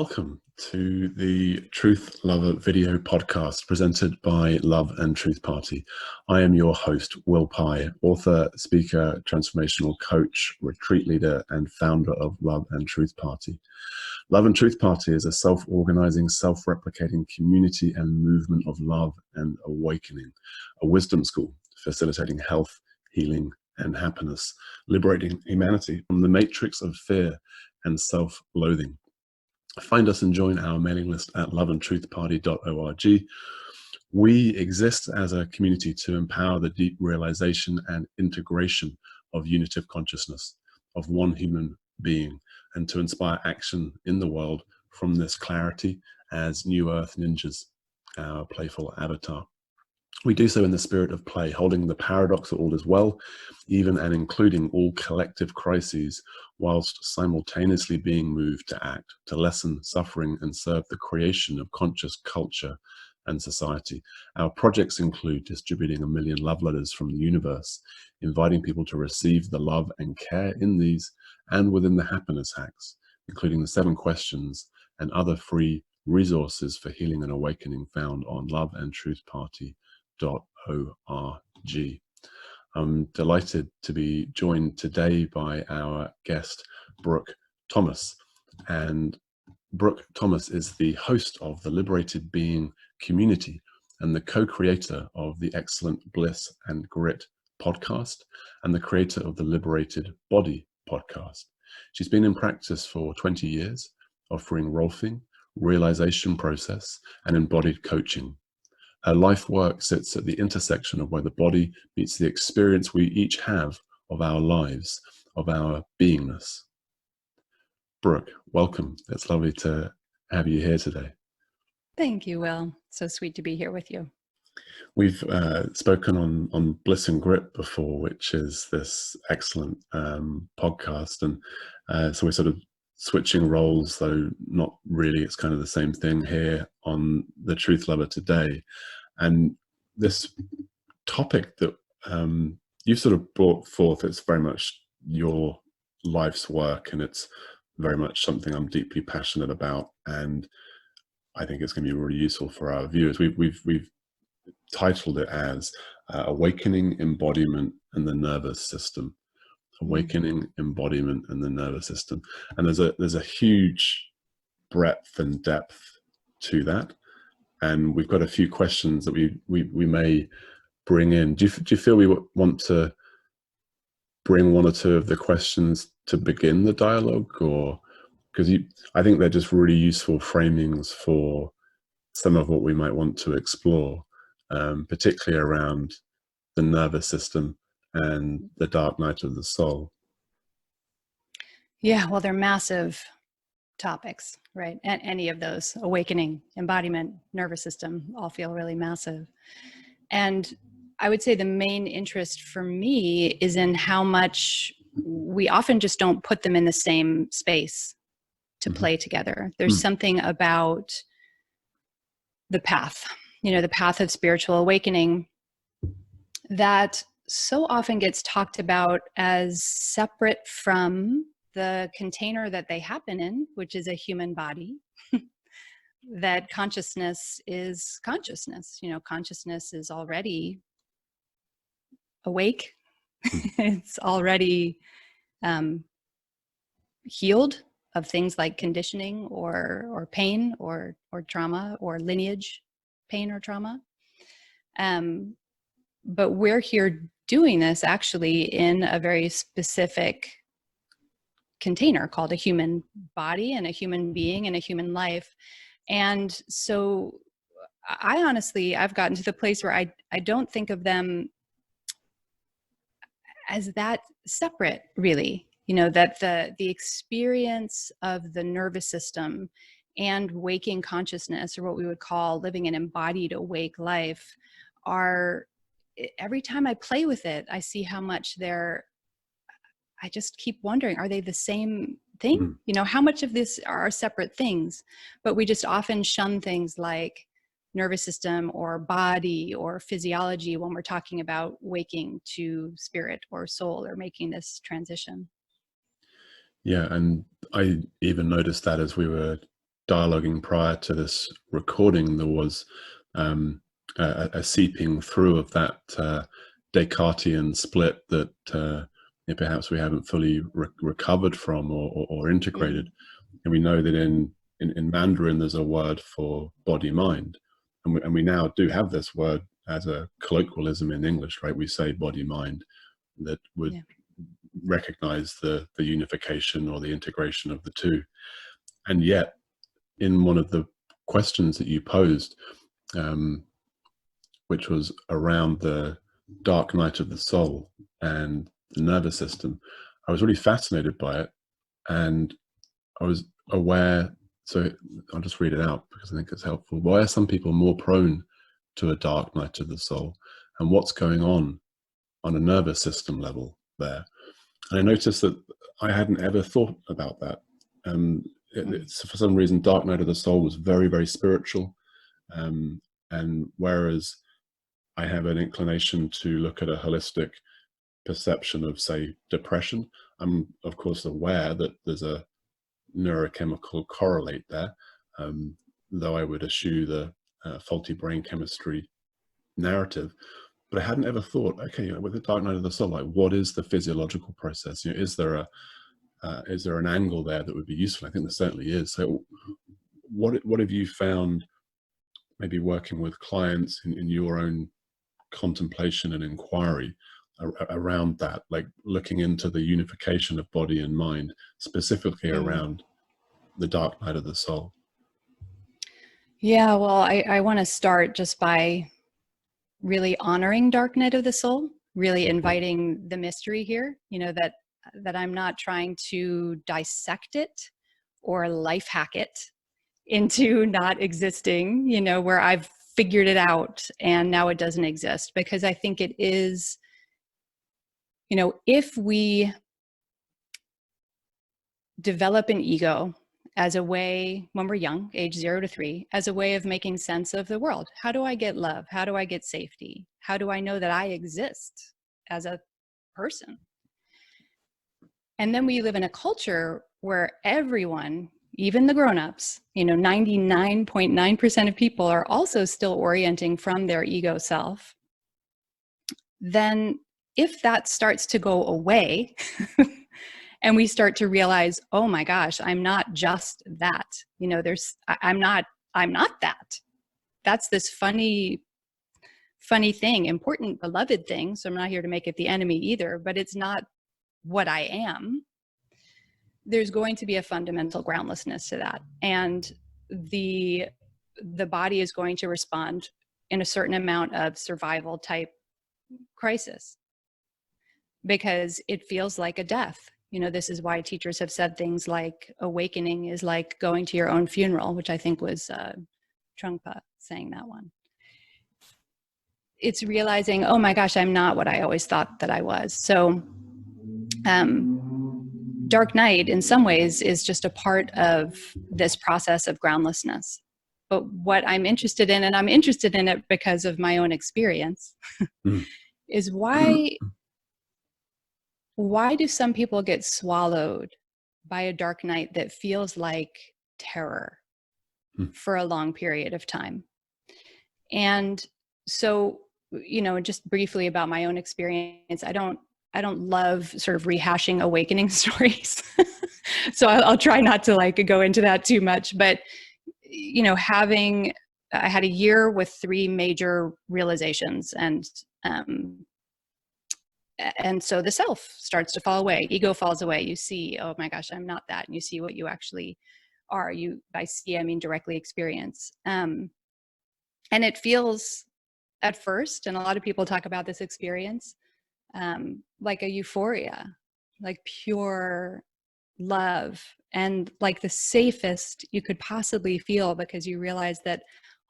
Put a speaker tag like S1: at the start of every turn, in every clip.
S1: Welcome to the TruthLover video podcast presented by Love and Truth Party. I am your host, Will Pye, author, speaker, transformational coach, retreat leader, and founder of Love and Truth Party. Love and Truth Party is a self-organizing, self-replicating community and movement of love and awakening, a wisdom school facilitating health, healing, and happiness, liberating humanity from the matrix of fear and self-loathing. Find us and join our mailing list at loveandtruthparty.org. We exist as a community to empower the deep realization and integration of unitive consciousness, of one human being, and to inspire action in the world from this clarity as New Earth Ninjas, our playful avatar. We do so in the spirit of play, holding the paradox that all is well, even and including all collective crises, whilst simultaneously being moved to act, to lessen suffering and serve the creation of conscious culture and society. Our projects include distributing 1 million love letters from the universe, inviting people to receive the love and care in these and within the happiness hacks, including the 7 questions and other free resources for healing and awakening found on loveandtruthparty.org. I'm delighted to be joined today by our guest, Brooke Thomas. And Brooke Thomas is the host of the Liberated Being community and the co-creator of the excellent Bliss and Grit podcast and the creator of the Liberated Body podcast. She's been in practice for 20 years, offering Rolfing, realization process, and embodied coaching. Her life work sits at the intersection of where the body meets the experience we each have of our lives, of our beingness. Brooke, welcome. It's lovely to have you here today.
S2: Thank you, Will. So sweet to be here with you.
S1: We've spoken on Bliss and Grit before, which is this excellent podcast. And so we're sort of switching roles, though not really. It's kind of the same thing here on the TruthLover today. And this topic that you've sort of brought forth, it's very much your life's work, and it's very much something I'm deeply passionate about, and I think it's going to be really useful for our viewers. We've titled it as Awakening, Embodiment, and the Nervous System. Awakening, embodiment, and the nervous system. And there's a huge breadth and depth to that. And we've got a few questions that we may bring in. Do you feel we want to bring 1 or 2 of the questions to begin the dialogue, or because I think they're just really useful framings for some of what we might want to explore, particularly around the nervous system and the dark night of the soul.
S2: Yeah, well, they're massive topics, right? And any of those, awakening, embodiment, nervous system, all feel really massive. And I would say the main interest for me is in how much we often just don't put them in the same space to play together. There's something about the path, the path of spiritual awakening that so often gets talked about as separate from the container that they happen in, which is a human body. That consciousness is consciousness. Consciousness is already awake. It's already healed of things like conditioning or pain or trauma or lineage pain or trauma. But we're here doing this actually in a very specific container called a human body and a human being and a human life. And so I've gotten to the place where I don't think of them as that separate, really. That the experience of the nervous system and waking consciousness, or what we would call living an embodied awake life, are, every time I play with it, I see how much I just keep wondering, are they the same thing? How much of this are separate things? But we just often shun things like nervous system or body or physiology when we're talking about waking to spirit or soul or making this transition.
S1: Yeah, and I even noticed that as we were dialoguing prior to this recording, there was a seeping through of that Descartesian split that perhaps we haven't fully recovered from or integrated. And we know that in Mandarin there's a word for body-mind, and we now do have this word as a colloquialism in English, right? We say body-mind, that would recognize the unification or the integration of the two. And yet, in one of the questions that you posed, which was around the dark night of the soul and the nervous system, I was really fascinated by it, and I was aware, so I'll just read it out because I think it's helpful. Why are some people more prone to a dark night of the soul, and what's going on a nervous system level there? And I noticed that I hadn't ever thought about that. For some reason, dark night of the soul was very, very spiritual, and whereas I have an inclination to look at a holistic perception of, say, depression, I'm of course aware that there's a neurochemical correlate there, though I would eschew the faulty brain chemistry narrative. But I hadn't ever thought, okay, with the dark night of the soul, like, what is the physiological process? Is there an angle there that would be useful? I think there certainly is. So what have you found, maybe working with clients in your own contemplation and inquiry around that, like looking into the unification of body and mind, specifically around the dark night of the soul?
S2: Yeah, well, I want to start just by really honoring dark night of the soul, really inviting the mystery here, that I'm not trying to dissect it or life hack it into not existing, where I've figured it out and now it doesn't exist. Because I think it is, if we develop an ego as a way, when we're young, age 0 to 3, as a way of making sense of the world. How do I get love? How do I get safety? How do I know that I exist as a person? And then we live in a culture where everyone, even the grown-ups, 99.9% of people are also still orienting from their ego self. Then if that starts to go away, and we start to realize, oh my gosh, I'm not just that. I'm not that. That's this funny thing, important, beloved thing. So I'm not here to make it the enemy either, but it's not what I am. There's going to be a fundamental groundlessness to that. And the body is going to respond in a certain amount of survival type crisis because it feels like a death. This is why teachers have said things like awakening is like going to your own funeral, which I think was Trungpa saying that one. It's realizing, oh my gosh, I'm not what I always thought that I was. So dark night in some ways is just a part of this process of groundlessness. But what I'm interested in, and I'm interested in it because of my own experience, is why do some people get swallowed by a dark night that feels like terror for a long period of time? And so, just briefly about my own experience, I don't love sort of rehashing awakening stories. So I'll try not to go into that too much, but, I had a year with 3 major realizations, and so the self starts to fall away. Ego falls away. You see, oh my gosh, I'm not that. And you see what you actually are. By see, I mean directly experience. And it feels at first, and a lot of people talk about this experience, like a euphoria, like pure love, and like the safest you could possibly feel, because you realize that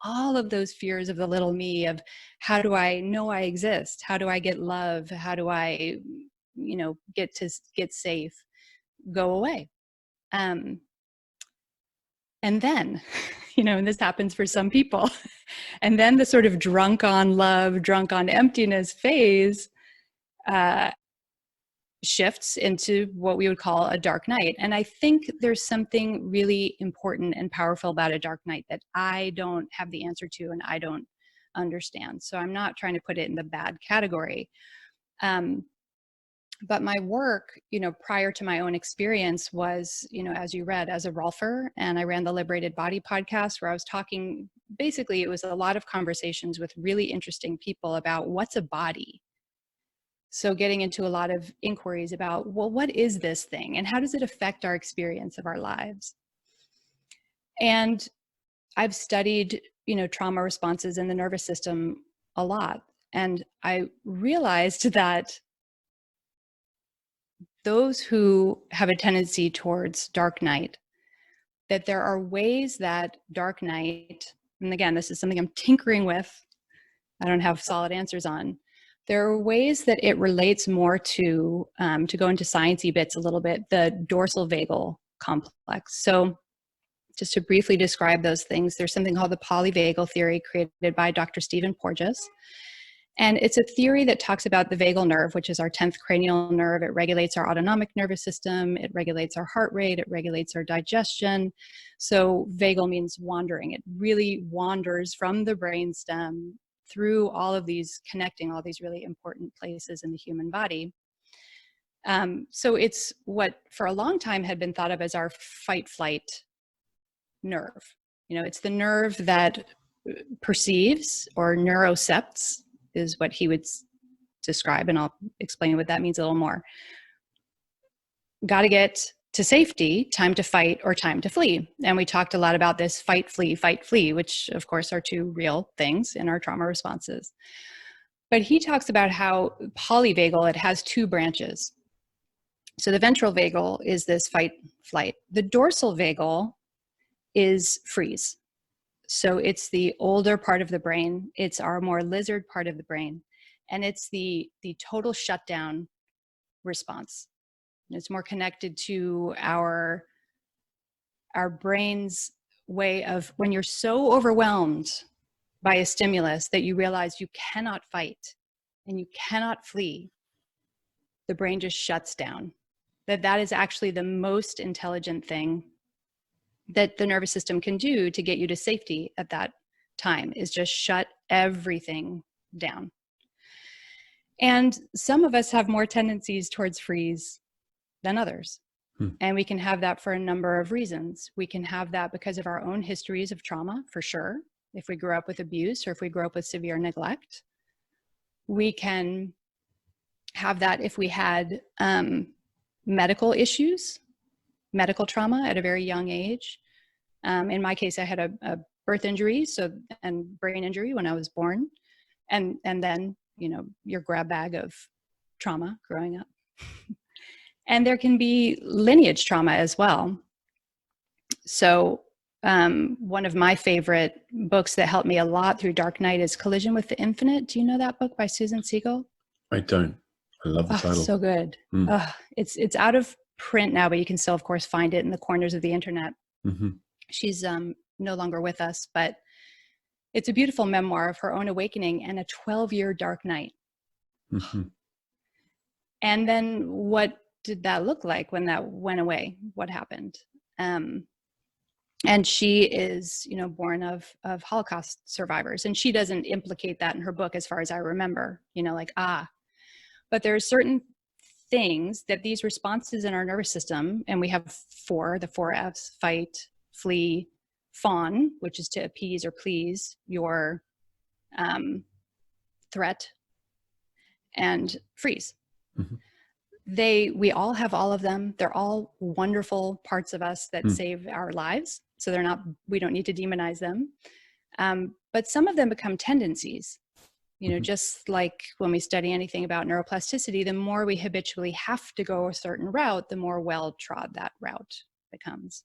S2: all of those fears of the little me of how do I know I exist? How do I get love? How do I, get safe, go away. And then, and this happens for some people, and then the sort of drunk on love, drunk on emptiness phase shifts into what we would call a dark night. And I think there's something really important and powerful about a dark night that I don't have the answer to and I don't understand. So I'm not trying to put it in the bad category. But my work, prior to my own experience was, as you read, as a Rolfer, and I ran the Liberated Body podcast where I was talking, basically it was a lot of conversations with really interesting people about what's a body. So getting into a lot of inquiries about, well, what is this thing and how does it affect our experience of our lives? And I've studied, trauma responses in the nervous system a lot. And I realized that those who have a tendency towards dark night, that there are ways that dark night, and again, this is something I'm tinkering with, I don't have solid answers on. There are ways that it relates more to go into sciencey bits a little bit, the dorsal vagal complex. So just to briefly describe those things, there's something called the polyvagal theory created by Dr. Stephen Porges. And it's a theory that talks about the vagal nerve, which is our 10th cranial nerve. It regulates our autonomic nervous system. It regulates our heart rate. It regulates our digestion. So vagal means wandering. It really wanders from the brainstem through all of these, connecting all these really important places in the human body. So it's what for a long time had been thought of as our fight-flight nerve. It's the nerve that perceives, or neurocepts is what he would describe, and I'll explain what that means a little more. Got to get to safety, time to fight or time to flee. And we talked a lot about this fight, flee, which of course are two real things in our trauma responses. But he talks about how polyvagal, it has two branches. So the ventral vagal is this fight, flight. The dorsal vagal is freeze. So it's the older part of the brain. It's our more lizard part of the brain. And it's the total shutdown response. And it's more connected to our brain's way of, when you're so overwhelmed by a stimulus that you realize you cannot fight and you cannot flee, the brain just shuts down. That is actually the most intelligent thing that the nervous system can do to get you to safety at that time, is just shut everything down. And some of us have more tendencies towards freeze than others. And we can have that for a number of reasons. We can have that because of our own histories of trauma, for sure. If we grew up with abuse or if we grew up with severe neglect. We can have that if we had medical issues, medical trauma at a very young age. In my case, I had a birth injury, and brain injury when I was born, and then your grab bag of trauma growing up. And there can be lineage trauma as well. So one of my favorite books that helped me a lot through dark night is Collision with the Infinite. Do you know that book by Susan Siegel?
S1: I don't. I love the title.
S2: So good. It's out of print now, but you can still, of course, find it in the corners of the internet. Mm-hmm. She's no longer with us, but it's a beautiful memoir of her own awakening and a 12-year dark night. Mm-hmm. And then what did that look like when that went away? What happened? And she is, born of Holocaust survivors. And she doesn't implicate that in her book, as far as I remember, but there are certain things that these responses in our nervous system, and we have the four F's: fight, flee, fawn, which is to appease or please your threat, and freeze. Mm-hmm. We all have all of them. They're all wonderful parts of us that save our lives. So we don't need to demonize them. But some of them become tendencies. Just like when we study anything about neuroplasticity, the more we habitually have to go a certain route, the more well-trod that route becomes.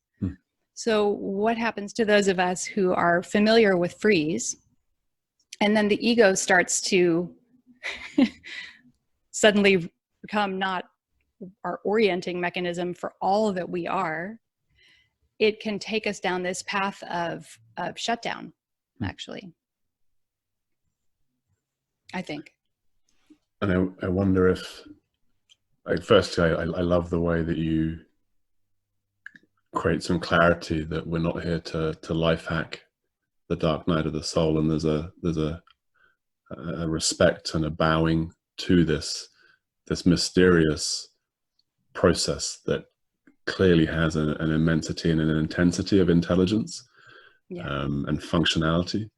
S2: So what happens to those of us who are familiar with freeze, and then the ego starts to suddenly become not our orienting mechanism for all that we are, it can take us down this path of shutdown, actually, I think.
S1: And I wonder if Firstly, I love the way that you create some clarity that we're not here to life hack the dark night of the soul, and there's a respect and a bowing to this mysterious process that clearly has an immensity and an intensity of intelligence,
S2: Yeah.
S1: and functionality.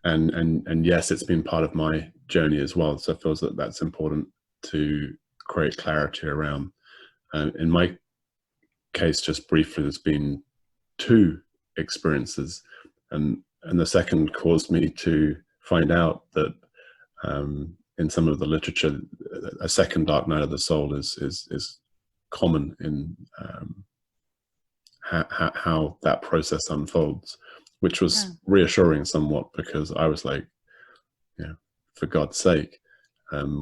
S1: And yes, it's been part of my journey as well. So I feel that that's important to create clarity around. In my case, just briefly, there's been two experiences, and the second caused me to find out that in some of the literature, a second dark night of the soul is common in how that process unfolds, which was reassuring somewhat, because I was like, yeah, for God's sake,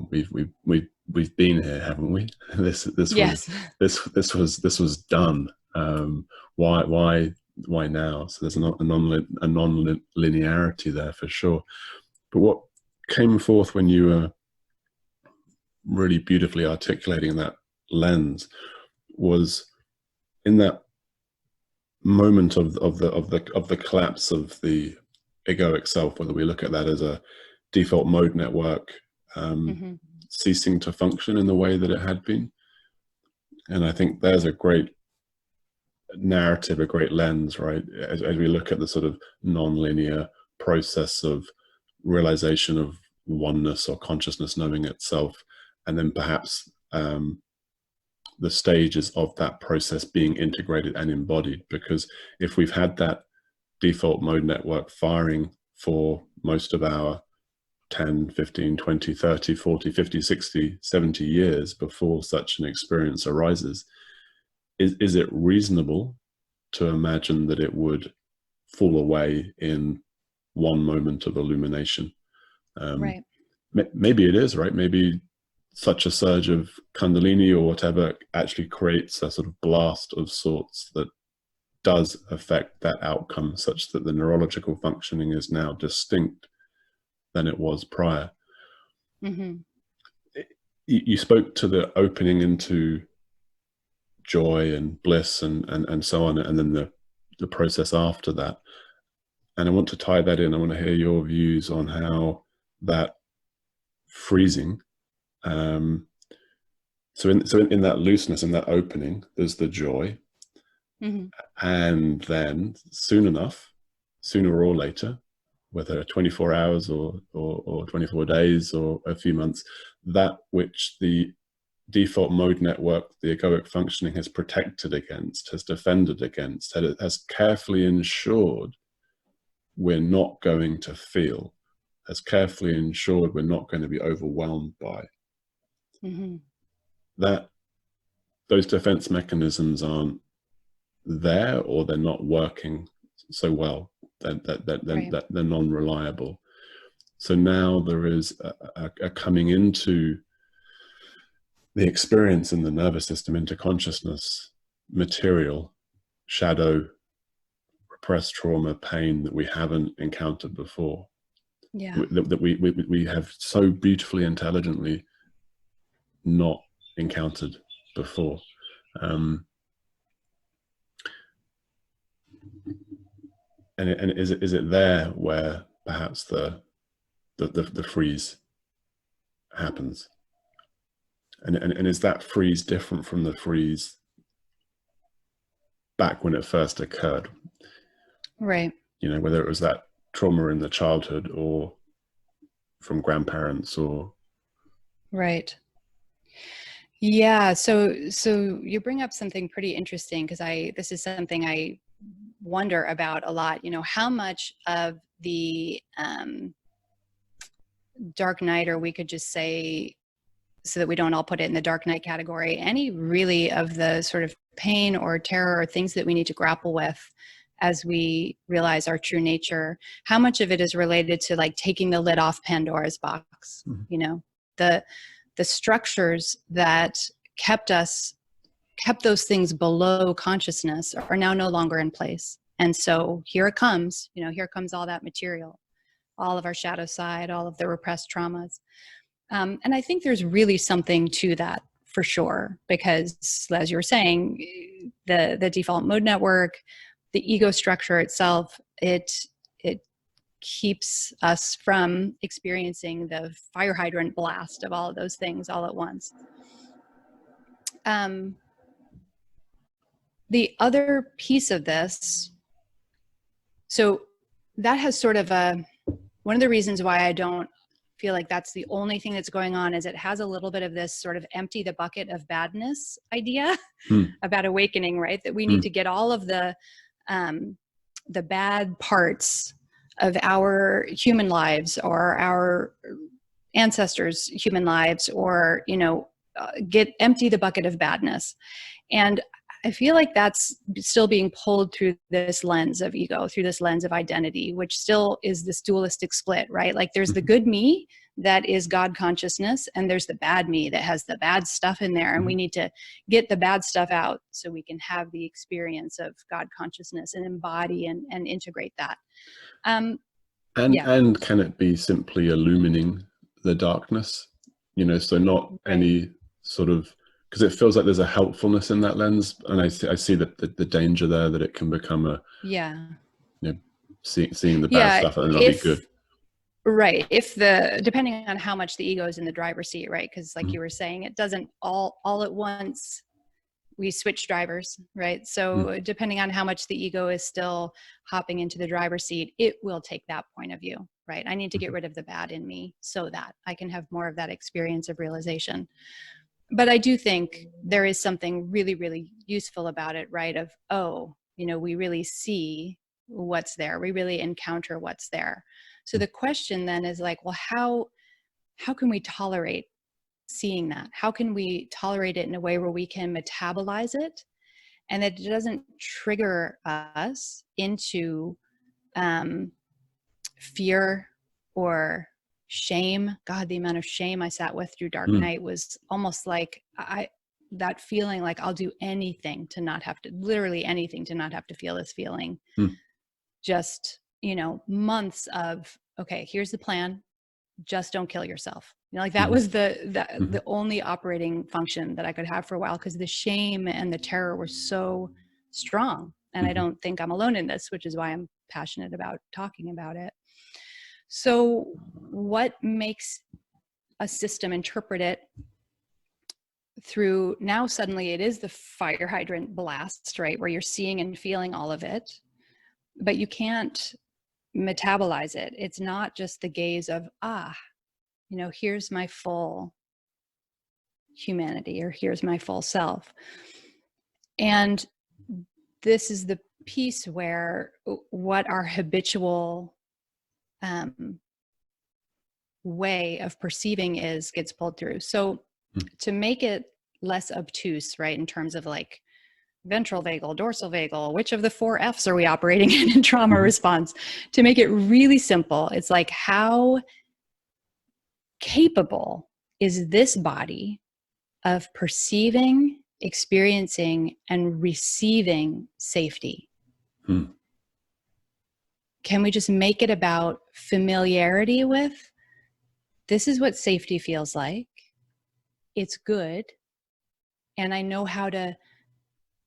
S1: we've been here, haven't we? This
S2: Yes.
S1: was done. Why now? So there's a non-linearity there for sure. But what came forth when you were really beautifully articulating that lens was in that moment of the collapse of the egoic self, whether we look at that as a default mode network ceasing to function in the way that it had been. And I think there's a great narrative, a great lens, right? As we look at the sort of non-linear process of realization of oneness or consciousness knowing itself, and then perhaps the stages of that process being integrated and embodied. Because if we've had that default mode network firing for most of our 10, 15, 20, 30, 40, 50, 60, 70 years before such an experience arises, is it reasonable to imagine that it would fall away in one moment of illumination?
S2: Right.
S1: Maybe it is, right? Maybe such a surge of Kundalini or whatever actually creates a sort of blast of sorts that does affect that outcome, such that the neurological functioning is now distinct than it was prior. You spoke to the opening into joy and bliss and so on, and then the process after that. And I want to tie that in. I want to hear your views on how that freezing, so in that looseness, in that opening, there's the joy. And then sooner or later, whether 24 hours or 24 days or a few months, that which the default mode network, the egoic functioning, has protected against, has defended against, has carefully ensured we're not going to feel, has carefully ensured we're not going to be overwhelmed by. That those defense mechanisms aren't there, or they're not working so well, that they're non-reliable. So now there is a coming into the experience in the nervous system, into consciousness, material, shadow, repressed trauma, pain that we haven't encountered before. That we have so beautifully, intelligently not encountered before. And is it there where perhaps the freeze happens? And is that freeze different from the freeze back when it first occurred?
S2: Right.
S1: You know, whether it was that trauma in the childhood or from grandparents or...
S2: Right. Yeah. So you bring up something pretty interesting, because this is something I wonder about a lot. You know, how much of the dark night, or we could just say, so that we don't all put it in the dark night category, any really of the sort of pain or terror or things that we need to grapple with as we realize our true nature, how much of it is related to like taking the lid off Pandora's box? You know, the structures that kept those things below consciousness are now no longer in place. And so here it comes, you know, here comes all that material, all of our shadow side, all of the repressed traumas. And I think there's really something to that for sure, because as you were saying, the default mode network, the ego structure itself, it keeps us from experiencing the fire hydrant blast of all of those things all at once. The other piece of this, so that has sort of one of the reasons why I don't feel like that's the only thing that's going on is it has a little bit of this sort of empty the bucket of badness idea about awakening, right? That we need to get all of the bad parts of our human lives or our ancestors' human lives, or, empty the bucket of badness. And I feel like that's still being pulled through this lens of ego, through this lens of identity, which still is this dualistic split, right? Like there's the good me that is God consciousness, and there's the bad me that has the bad stuff in there. And we need to get the bad stuff out so we can have the experience of God consciousness and embody and integrate that.
S1: And can it be simply illumining the darkness? So not any sort of, because it feels like there's a helpfulness in that lens, and I see the danger there that it can become seeing the bad stuff and not be good.
S2: Right. Depending on how much the ego is in the driver's seat, right? Because like you were saying, it doesn't all at once. We switch drivers, right? So depending on how much the ego is still hopping into the driver's seat, it will take that point of view, right? I need to get rid of the bad in me so that I can have more of that experience of realization. But I do think there is something really, really useful about it, right? Of, we really see what's there. We really encounter what's there. So the question then is like, well, how can we tolerate seeing that? How can we tolerate it in a way where we can metabolize it and that it doesn't trigger us into fear or shame? God, the amount of shame I sat with through Dark Night was almost like that feeling like I'll do anything to not have to, literally anything to not have to feel this feeling. Just, months of, okay, here's the plan. Just don't kill yourself. Like that was the only operating function that I could have for a while, because the shame and the terror were so strong. And I don't think I'm alone in this, which is why I'm passionate about talking about it. So what makes a system interpret it through, now suddenly it is the fire hydrant blast, right? Where you're seeing and feeling all of it, but you can't metabolize it. It's not just the gaze of, here's my full humanity, or here's my full self. And this is the piece where what our habitual way of perceiving gets pulled through. So to make it less obtuse, right, in terms of like ventral vagal, dorsal vagal, which of the 4 F's are we operating in trauma response? To make it really simple, it's like, how capable is this body of perceiving, experiencing, and receiving safety? Can we just make it about familiarity with, this is what safety feels like. It's good. And I know how to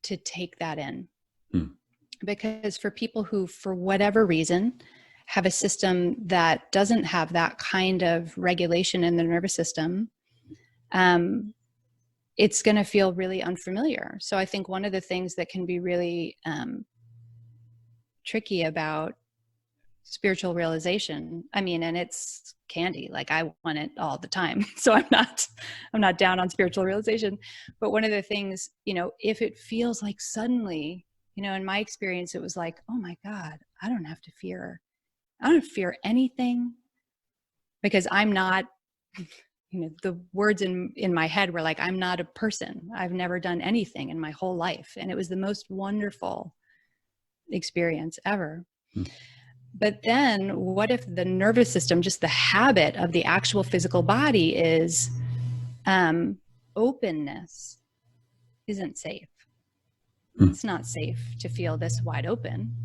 S2: take that in. Because for people who, for whatever reason, have a system that doesn't have that kind of regulation in the nervous system, it's going to feel really unfamiliar. So I think one of the things that can be really tricky about spiritual realization, and it's candy, like I want it all the time. So I'm not down on spiritual realization. But one of the things, if it feels like suddenly, in my experience, it was like, oh my God, I don't have to fear anything, because I'm not, the words in my head were like, I'm not a person. I've never done anything in my whole life. And it was the most wonderful experience ever. But then what if the nervous system, just the habit of the actual physical body, is openness isn't safe. It's not safe to feel this wide open.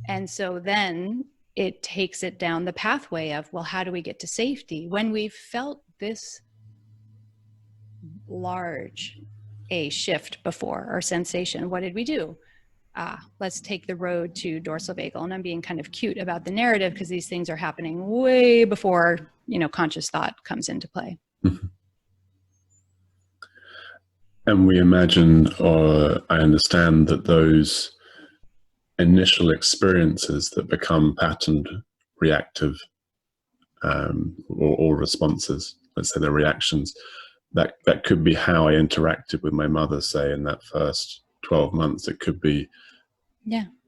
S2: And so then it takes it down the pathway of, well, how do we get to safety? When we've felt this large a shift before, or sensation, what did we do? Let's take the road to dorsal vagal. And I'm being kind of cute about the narrative because these things are happening way before, conscious thought comes into play.
S1: Mm-hmm. And we imagine, or I understand, that those initial experiences that become patterned, reactive, or responses, let's say they're reactions, that could be how I interacted with my mother, say, in that first 12 months. It could be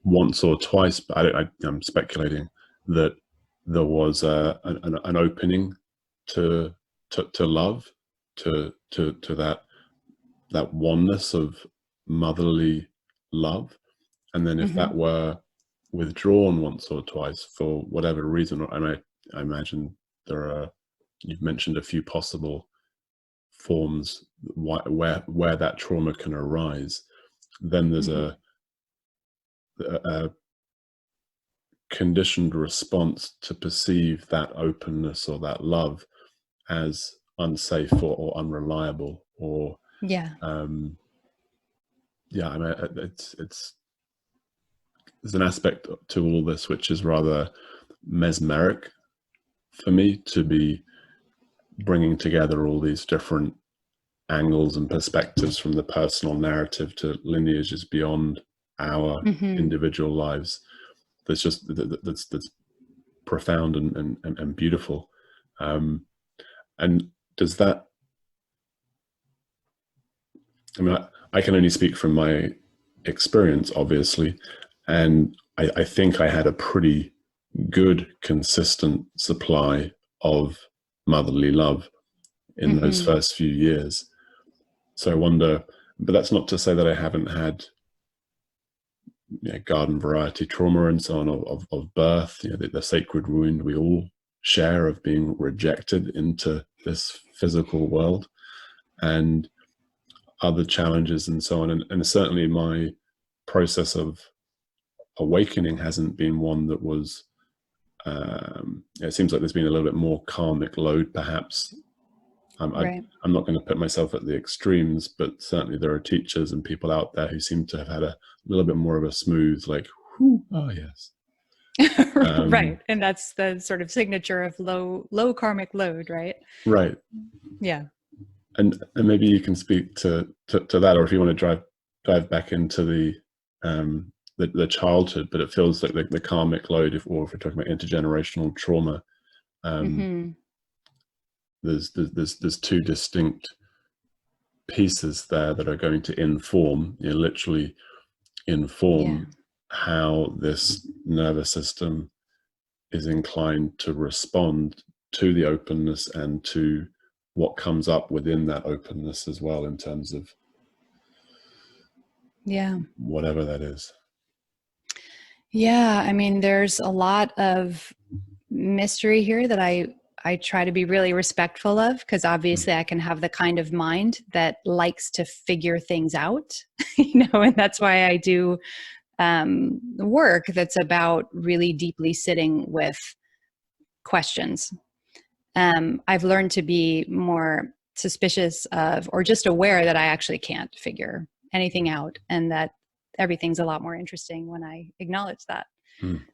S1: once or twice, but I'm speculating that there was an opening to love, to that oneness of motherly love. And then if that were withdrawn once or twice for whatever reason, I imagine you've mentioned a few possible forms where that trauma can arise, then there's a conditioned response to perceive that openness or that love as unsafe or unreliable, or there's an aspect to all this which is rather mesmeric for me, to be bringing together all these different angles and perspectives, from the personal narrative to lineages beyond our individual lives. That's profound and beautiful. And does that, I can only speak from my experience, obviously, and I think I had a pretty good, consistent supply of motherly love in those first few years. So I wonder, but that's not to say that I haven't had garden variety trauma and so on of birth, the sacred wound we all share of being rejected into this physical world, and other challenges and so on. And certainly my process of awakening hasn't been one that was, it seems like there's been a little bit more karmic load, perhaps. I'm not going to put myself at the extremes, but certainly there are teachers and people out there who seem to have had a little bit more of a smooth, like, whoo, oh yes.
S2: Right. And that's the sort of signature of low karmic load, right?
S1: Right.
S2: Yeah.
S1: And maybe you can speak to that, or if you want to dive back into the childhood, but it feels like the karmic load, or if we're talking about intergenerational trauma, there's two distinct pieces there that are going to inform, literally inform how this nervous system is inclined to respond to the openness and to what comes up within that openness as well, in terms of whatever that is.
S2: I mean, there's a lot of mystery here that I try to be really respectful of, because obviously I can have the kind of mind that likes to figure things out, and that's why I do work that's about really deeply sitting with questions. I've learned to be more suspicious of, or just aware that I actually can't figure anything out, and that everything's a lot more interesting when I acknowledge that.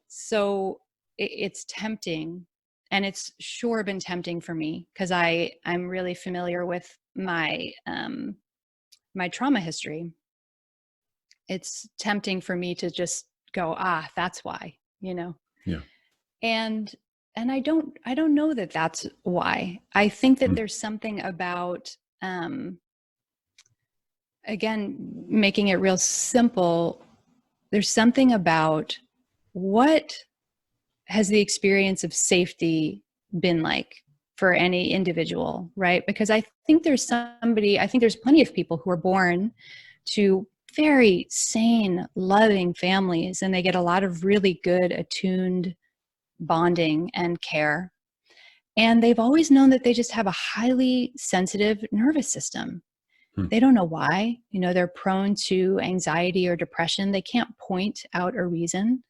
S2: So it's tempting, and it's sure been tempting for me, because I'm really familiar with my my trauma history. It's tempting for me to just go, that's why, and I don't know that that's why. I think that there's something about, again, making it real simple. There's something about, what has the experience of safety been like for any individual, right? Because I think there's plenty of people who are born to very sane, loving families, and they get a lot of really good, attuned bonding and care. And they've always known that they just have a highly sensitive nervous system. They don't know why. They're prone to anxiety or depression. They can't point out a reason.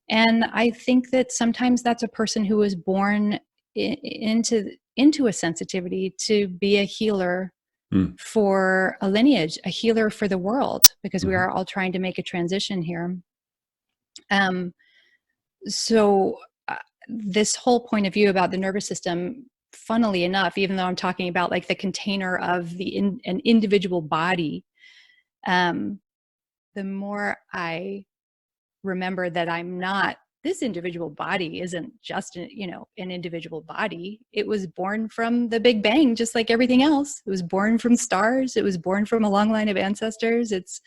S2: And I think that sometimes that's a person who was born into a sensitivity to be a healer for a lineage, a healer for the world, because we are all trying to make a transition here. So this whole point of view about the nervous system, funnily enough, even though I'm talking about like the container of an individual body, the more I remember that I'm not, this individual body isn't just an individual body. It was born from the Big Bang, just like everything else. It was born from stars. It was born from a long line of ancestors. It's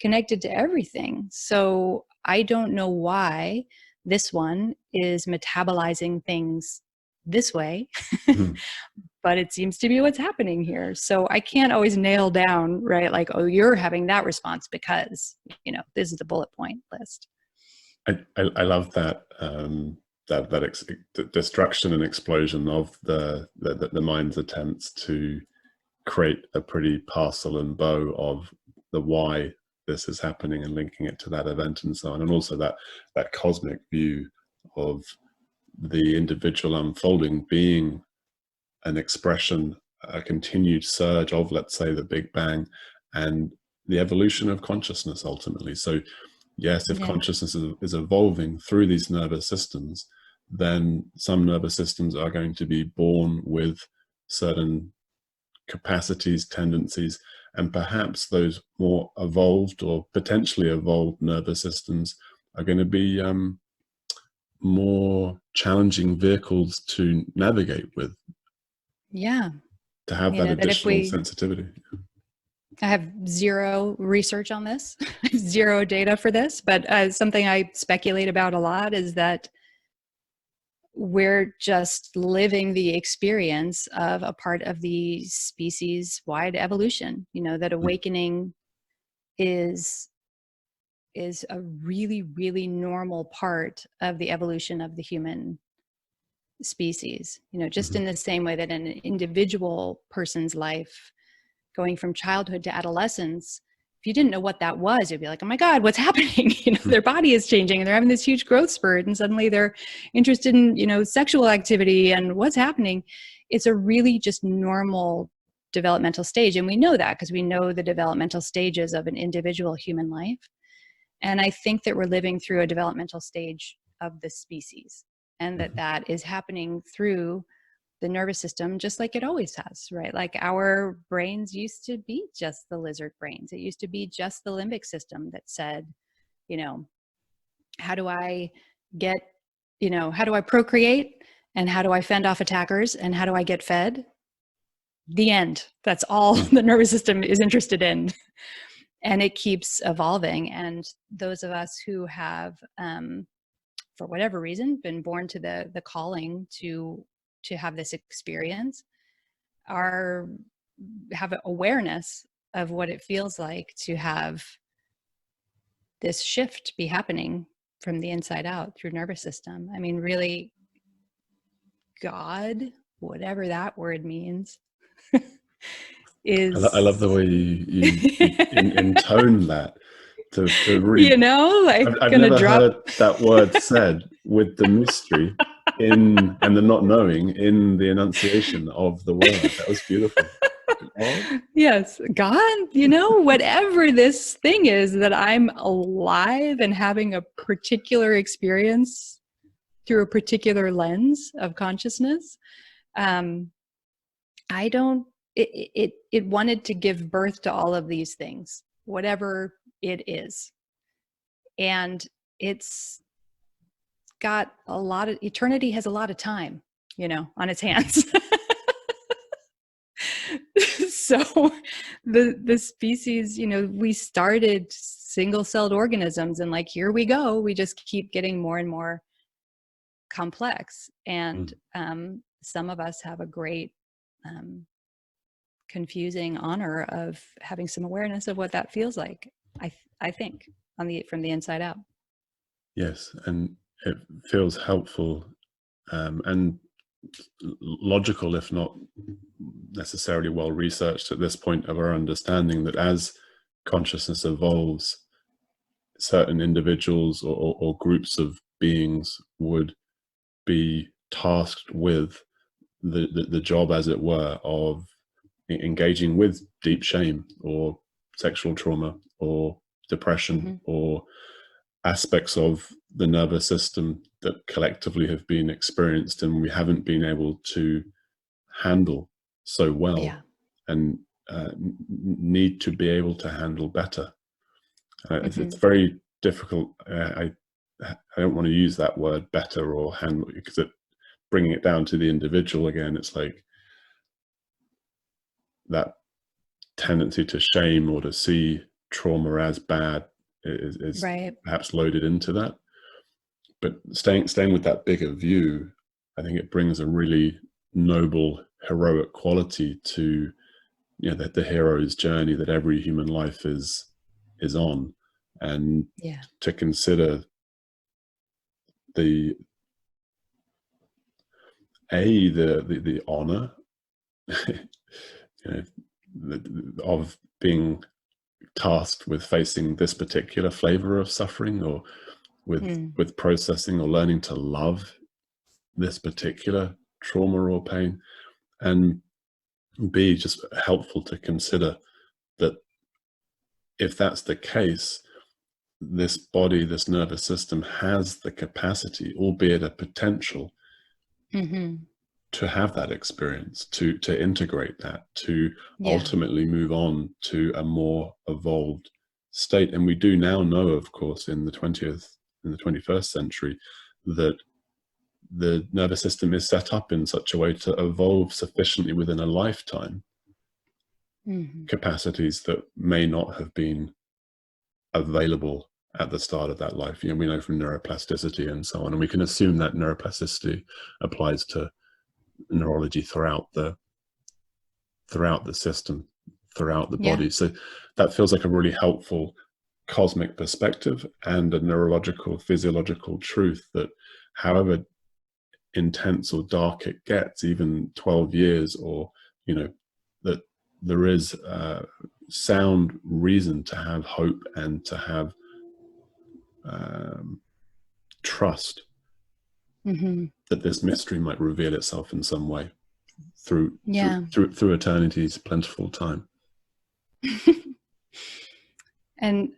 S2: connected to everything. So I don't know why this one is metabolizing things this way, but it seems to be what's happening here. So I can't always nail down, right? Like, oh, you're having that response because, this is the bullet point list.
S1: I love that destruction and explosion of the mind's attempts to create a pretty parcel and bow of the why this is happening and linking it to that event and so on, and also that cosmic view of the individual unfolding being an expression, a continued surge of, let's say, the Big Bang and the evolution of consciousness ultimately. So yes, if consciousness is evolving through these nervous systems, then some nervous systems are going to be born with certain capacities, tendencies, and perhaps those more evolved or potentially evolved nervous systems are going to be more challenging vehicles to navigate with.
S2: Yeah.
S1: To have that additional sensitivity.
S2: I have zero research on this, zero data for this, but something I speculate about a lot is that we're just living the experience of a part of the species-wide evolution. That awakening is a really, really normal part of the evolution of the human species. Just in the same way that an individual person's life, going from childhood to adolescence, if you didn't know what that was, you'd be like, oh my God, what's happening? Their body is changing and they're having this huge growth spurt and suddenly they're interested in, sexual activity and what's happening. It's a really just normal developmental stage. And we know that because we know the developmental stages of an individual human life. And I think that we're living through a developmental stage of the species, and that is happening through the nervous system, just like it always has, right? Like our brains used to be just the lizard brains. It used to be just the limbic system that said, how do I procreate, and how do I fend off attackers, and how do I get fed? The end. That's all the nervous system is interested in. And it keeps evolving. And those of us who have, for whatever reason, been born to the calling to have this experience have an awareness of what it feels like to have this shift be happening from the inside out through nervous system. I mean, really, God, whatever that word means, is...
S1: I love the way you intone that to read.
S2: I've
S1: never heard that word said with the mystery and the not knowing in the enunciation of the word. That was beautiful. Oh.
S2: Yes, God, whatever this thing is, that I'm alive and having a particular experience through a particular lens of consciousness. It wanted to give birth to all of these things, whatever it is. And it's got eternity has a lot of time, on its hands. So the species, we started single-celled organisms, and like, here we go. We just keep getting more and more complex. And some of us have a great confusing honor of having some awareness of what that feels like, I think, from the inside out.
S1: Yes, and it feels helpful and logical, if not necessarily well researched at this point of our understanding, that as consciousness evolves, certain individuals or groups of beings would be tasked with the job, as it were, of engaging with deep shame or sexual trauma or depression or aspects of the nervous system that collectively have been experienced and we haven't been able to handle so well, and need to be able to handle better. It's very difficult. I don't want to use that word better or handle, because bringing it down to the individual again, it's like that tendency to shame or to see trauma as bad is perhaps loaded into that. But staying with that bigger view, I think it brings a really noble, heroic quality to, you know, the hero's journey that every human life is on, and to consider the honor you know, of being tasked with facing this particular flavor of suffering, or with processing or learning to love this particular trauma or pain, and be just helpful to consider that if that's the case, this body, this nervous system has the capacity, albeit a potential, to have that experience, to integrate that, to ultimately move on to a more evolved state. And we do now know, of course, in the 21st century, that the nervous system is set up in such a way to evolve sufficiently within a lifetime capacities that may not have been available at the start of that life. You know, we know from neuroplasticity and so on, and we can assume that neuroplasticity applies to neurology throughout the system, throughout the body. So that feels like a really helpful cosmic perspective and a neurological, physiological truth that however intense or dark it gets, even 12 years, or, you know, that there is sound reason to have hope and to have trust that this mystery might reveal itself in some way through eternity's plentiful time.
S2: And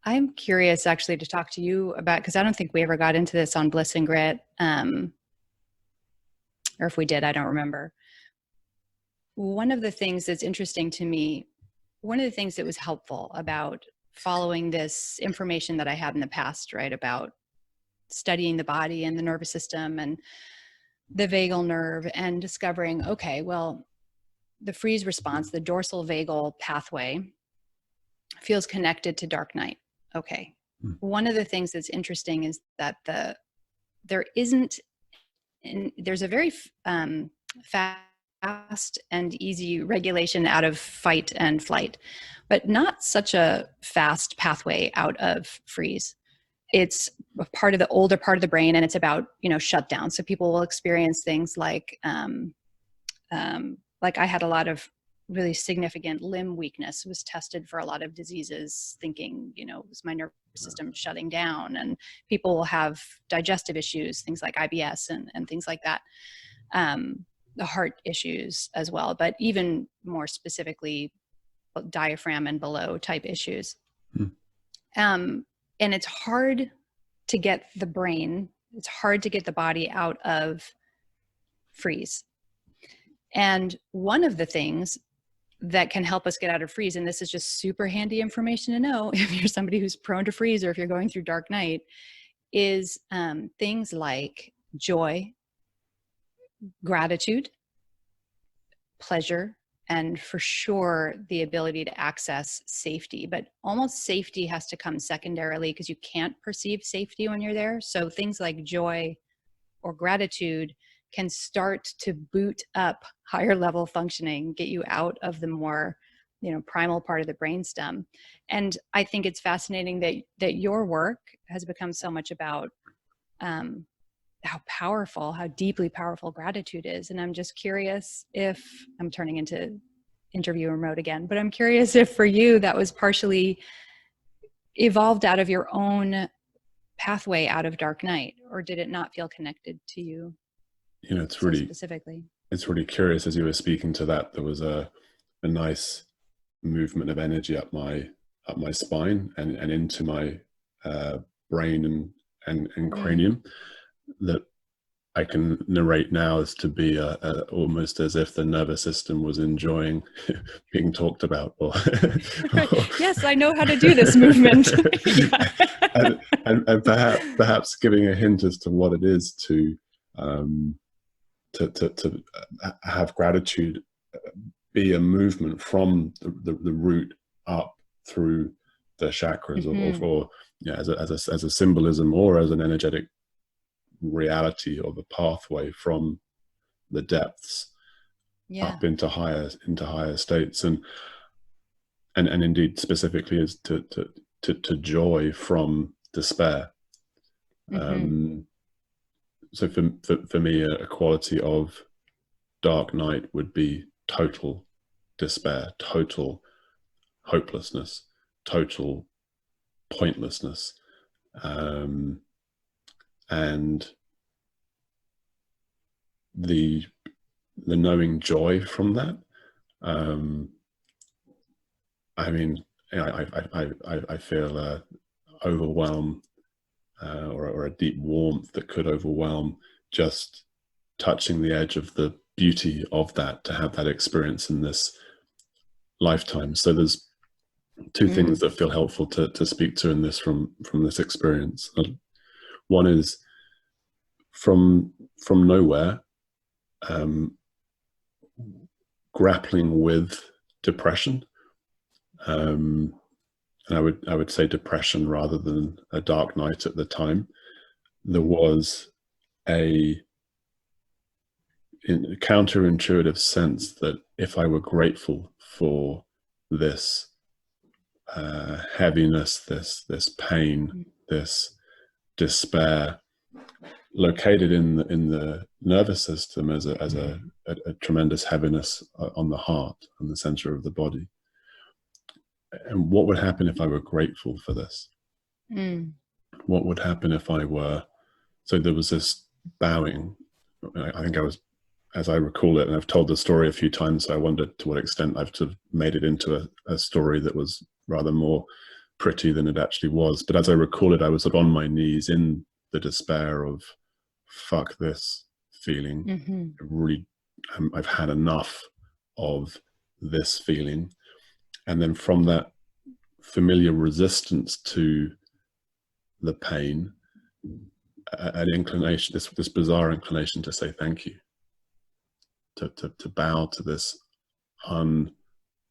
S2: I'm curious actually to talk to you about, because I don't think we ever got into this on Bliss and Grit, or if we did, I don't remember. One of the things that's interesting to me, one of the things that was helpful about following this information that I had in the past, right, about studying the body and the nervous system and the vagal nerve, and discovering, okay, well, the freeze response, the dorsal vagal pathway, feels connected to dark night. Okay. One of the things that's interesting is that there's a very fast and easy regulation out of fight and flight, but not such a fast pathway out of freeze. It's a part of the older part of the brain, and it's about, you know, shutdown. So people will experience things like I had a lot of really significant limb weakness, was tested for a lot of diseases, thinking, you know, it was my nervous system shutting down. And people will have digestive issues, things like IBS and things like that. The heart issues as well, but even more specifically, diaphragm and below type issues. And it's hard to get the brain, it's hard to get the body out of freeze. And one of the things that can help us get out of freeze, and this is just super handy information to know if you're somebody who's prone to freeze or if you're going through dark night, is things like joy, gratitude, pleasure, and for sure the ability to access safety. But almost safety has to come secondarily, because you can't perceive safety when you're there. So things like joy or gratitude can start to boot up higher level functioning, get you out of the more, you know, primal part of the brainstem. And I think it's fascinating that your work has become so much about how deeply powerful gratitude is. And I'm just curious if, I'm turning into interviewer mode again, but I'm curious if for you that was partially evolved out of your own pathway out of dark night, or did it not feel connected to you?
S1: You know, it's
S2: so
S1: really
S2: specifically.
S1: It's really curious. As you were speaking to that, there was a nice movement of energy up my spine and into my brain and cranium that I can narrate now as to be almost as if the nervous system was enjoying being talked about. Or
S2: Yes, I know how to do this movement.
S1: and perhaps giving a hint as to what it is to have gratitude be a movement from the root up through the chakras, or yeah, as a symbolism or as an energetic reality of a pathway from the depths up into higher states, and indeed specifically is to joy from despair. So for me, a quality of dark night would be total despair, total hopelessness, total pointlessness, and the knowing joy from that. I mean, I feel overwhelm, or a deep warmth that could overwhelm just touching the edge of the beauty of that, to have that experience in this lifetime. So there's two things that feel helpful to speak to in this from this experience. One is from nowhere, grappling with depression, and I would say depression rather than a dark night at the time. There was a counterintuitive sense that if I were grateful for this heaviness, this pain, this despair, located in the nervous system as a tremendous heaviness on the heart, on the center of the body. And what would happen if I were grateful for this? What would happen if I were? So there was this bowing. I think I was, as I recall it, and I've told the story a few times, so I wondered to what extent I've sort of made it into a story that was rather more pretty than it actually was. But as I recall it, I was sort of on my knees in the despair of fuck this feeling. Really, I've had enough of this feeling. And then from that familiar resistance to the pain, an inclination, this bizarre inclination to say thank you, to bow to this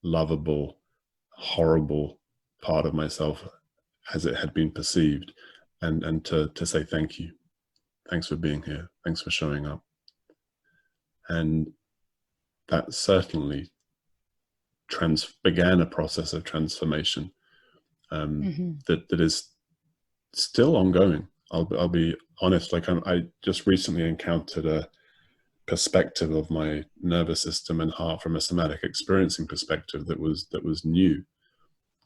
S1: unlovable, horrible part of myself as it had been perceived, and to say thank you. Thanks for being here. Thanks for showing up. And that certainly began a process of transformation that is still ongoing. I'll be honest. Like I just recently encountered a perspective of my nervous system and heart from a somatic experiencing perspective that was new,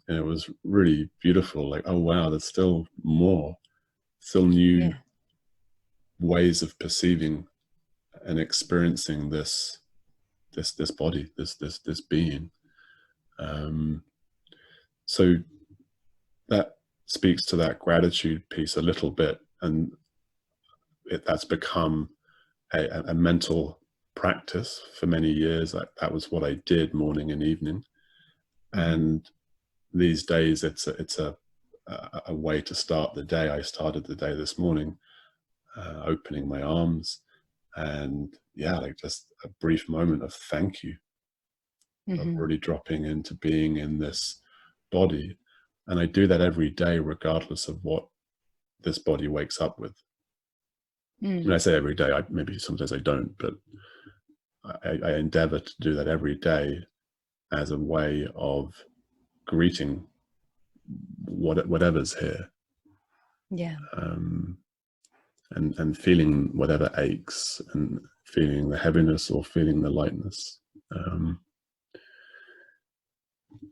S1: and it was really beautiful. Like, oh wow, there's still more, still new ways of perceiving and experiencing this body, this being. So that speaks to that gratitude piece a little bit, and that's become a mental practice for many years. That was what I did morning and evening, and these days it's a way to start the day. I started the day this morning opening my arms, and like just a brief moment of thank you, of really dropping into being in this body. And I do that every day, regardless of what this body wakes up with. When I say every day, maybe sometimes I don't, but I endeavor to do that every day as a way of greeting whatever's here. And feeling whatever aches, and feeling the heaviness or feeling the lightness.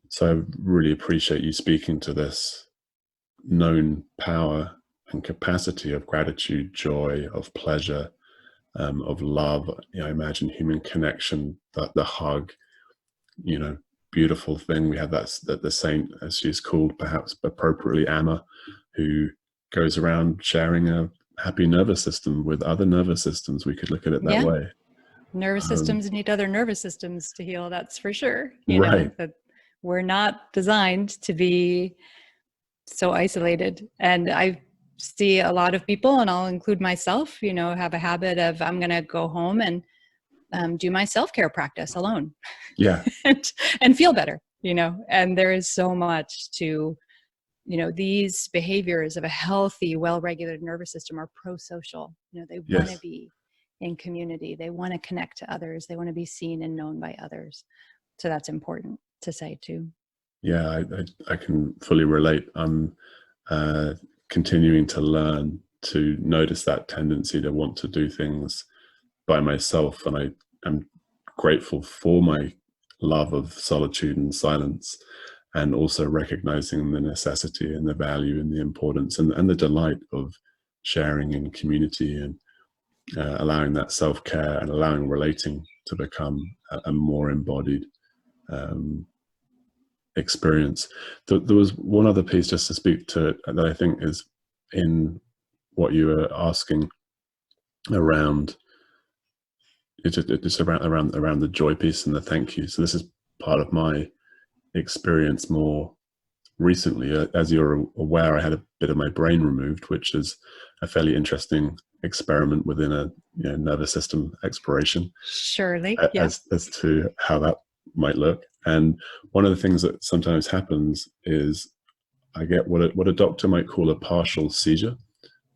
S1: So I really appreciate you speaking to this known power and capacity of gratitude, joy, of pleasure, of love. You know, imagine human connection, the hug, you know, beautiful thing. We have that the saint, as she's called, perhaps appropriately, Amma, who goes around sharing a happy nervous system with other nervous systems. We could look at it that way.
S2: Nervous systems need other nervous systems to heal. That's for sure. You
S1: right.
S2: know, that we're not designed to be so isolated. And I see a lot of people, and I'll include myself, you know, have a habit of, I'm going to go home and do my self-care practice alone.
S1: Yeah.
S2: and feel better, you know. And there is so much to, you know, these behaviors of a healthy, well-regulated nervous system are pro-social. You know, they want to be in community. They want to connect to others. They want to be seen and known by others. So that's important to say too.
S1: Yeah, I can fully relate. I'm continuing to learn to notice that tendency to want to do things by myself. And I am grateful for my love of solitude and silence, and also recognizing the necessity and the value and the importance and the delight of sharing in community, and allowing that self-care and allowing relating to become a more embodied experience. There was one other piece just to speak to that I think is in what you were asking around. It's around the joy piece and the thank you. So this is part of my experience more recently. As you're aware, I had a bit of my brain removed, which is a fairly interesting experiment within a nervous system exploration.
S2: Surely,
S1: as to how that might look. And one of the things that sometimes happens is I get what a doctor might call a partial seizure,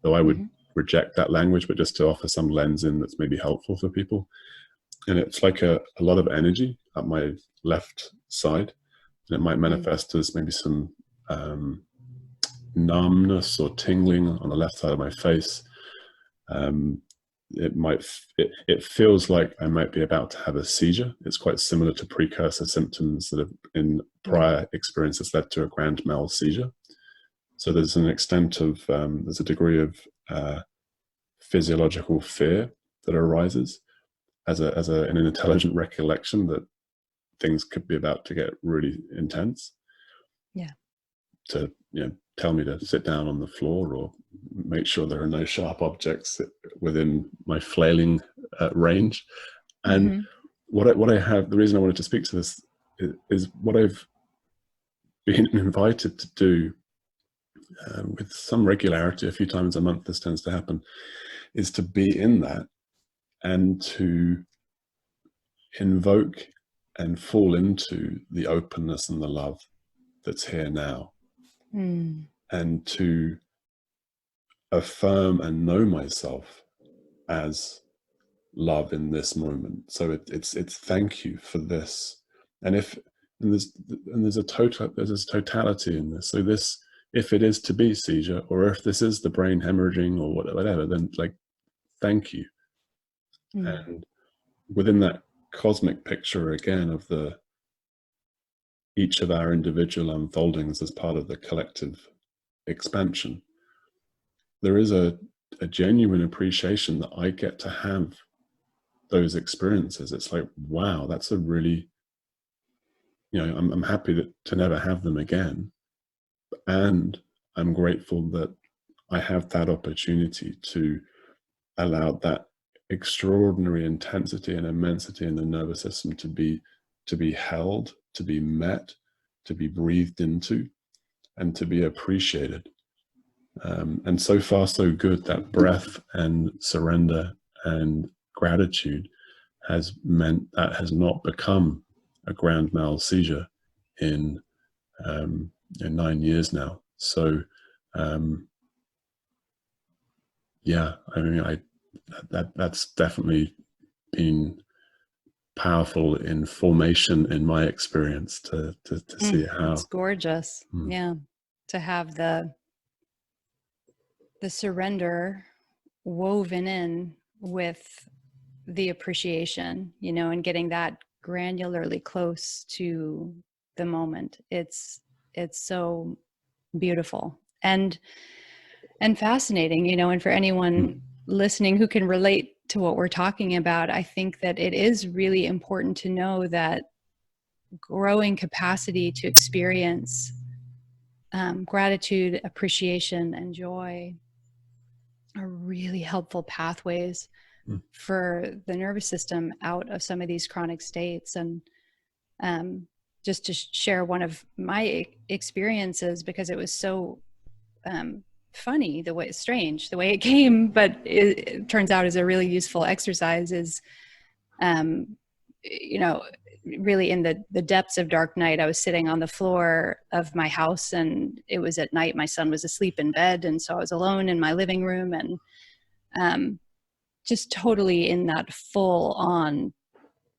S1: though I would reject that language, but just to offer some lens in that's maybe helpful for people. And it's like a lot of energy at my left side, and it might manifest as maybe some numbness or tingling on the left side of my face. It feels like I might be about to have a seizure. It's quite similar to precursor symptoms that have in prior experiences led to a grand mal seizure. So there's an extent of there's a degree of physiological fear that arises as an intelligent recollection that things could be about to get really intense.
S2: Yeah.
S1: To tell me to sit down on the floor, or make sure there are no sharp objects within my flailing range. And what I have, the reason I wanted to speak to this is what I've been invited to do with some regularity, a few times a month, this tends to happen, is to be in that and to invoke and fall into the openness and the love that's here now. And to affirm and know myself as love in this moment. So it's thank you for this. And there's this totality in this. So this, if it is to be seizure, or if this is the brain hemorrhaging or whatever, then like, thank you. And within that cosmic picture again of each of our individual unfoldings as part of the collective expansion, there is a genuine appreciation that I get to have those experiences. It's like, wow, that's a really, I'm happy to never have them again. And I'm grateful that I have that opportunity to allow that extraordinary intensity and immensity in the nervous system to be held, to be met, to be breathed into, and to be appreciated. And so far, so good. That breath and surrender and gratitude has meant that has not become a grand mal seizure in 9 years now. So, yeah, I mean, that's definitely been powerful in formation in my experience to see how
S2: it's gorgeous. Yeah, to have the surrender woven in with the appreciation, and getting that granularly close to the moment. It's so beautiful. And and fascinating, and for anyone listening who can relate to what we're talking about, I think that it is really important to know that growing capacity to experience gratitude, appreciation, and joy are really helpful pathways for the nervous system out of some of these chronic states. And just to share one of my experiences, because it was so funny, strange the way it came, but it turns out is a really useful exercise, is really in the depths of dark night, I was sitting on the floor of my house, and it was at night. My son was asleep in bed, and so I was alone in my living room, and just totally in that full on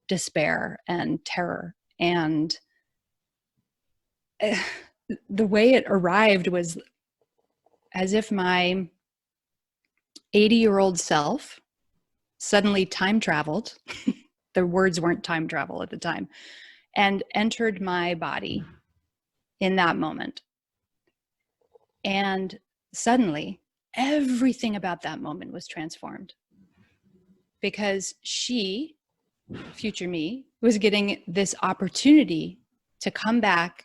S2: despair and terror. And the way it arrived was as if my 80-year-old self suddenly time traveled. The words weren't time travel at the time, and entered my body in that moment. And suddenly everything about that moment was transformed, because she, future me, was getting this opportunity to come back,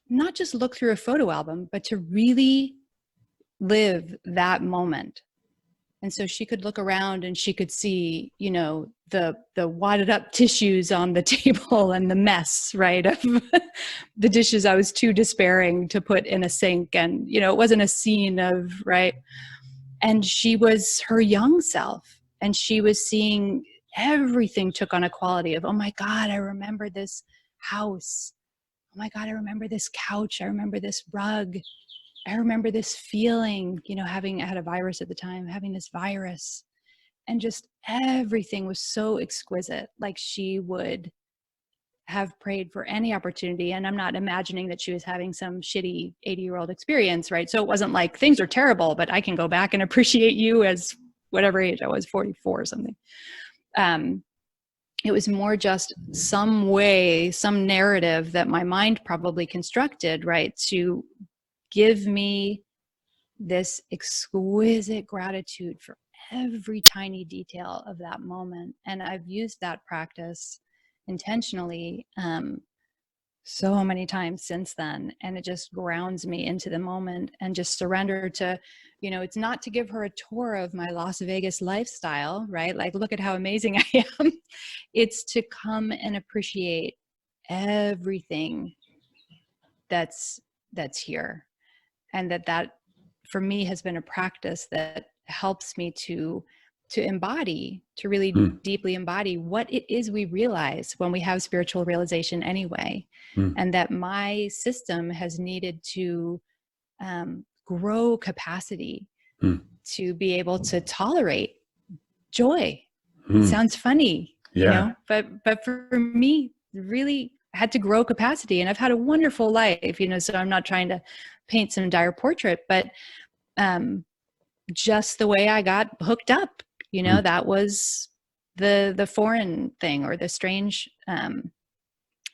S2: not just look through a photo album, but to really live that moment. And so she could look around and she could see, the wadded up tissues on the table and the mess, right, of the dishes I was too despairing to put in a sink. And, it wasn't a scene of, right. And she was her young self, and she was seeing everything took on a quality of, oh my God, I remember this house. Oh my God, I remember this couch. I remember this rug. I remember this feeling, I had a virus at the time, having this virus, and just everything was so exquisite. Like she would have prayed for any opportunity. And I'm not imagining that she was having some shitty 80-year-old experience, right? So it wasn't like things are terrible, but I can go back and appreciate you as whatever age I was, 44 or something. It was more just some way, some narrative that my mind probably constructed, right, to give me this exquisite gratitude for every tiny detail of that moment. And I've used that practice intentionally so many times since then. And it just grounds me into the moment and just surrender to, it's not to give her a tour of my Las Vegas lifestyle, right? Like, look at how amazing I am. It's to come and appreciate everything that's here. And that for me has been a practice that helps me to embody, to really deeply embody what it is we realize when we have spiritual realization anyway. And that my system has needed to grow capacity to be able to tolerate joy. It sounds funny, but for me, really had to grow capacity. And I've had a wonderful life, so I'm not trying to paint some dire portrait, but just the way I got hooked up, that was the foreign thing, or the strange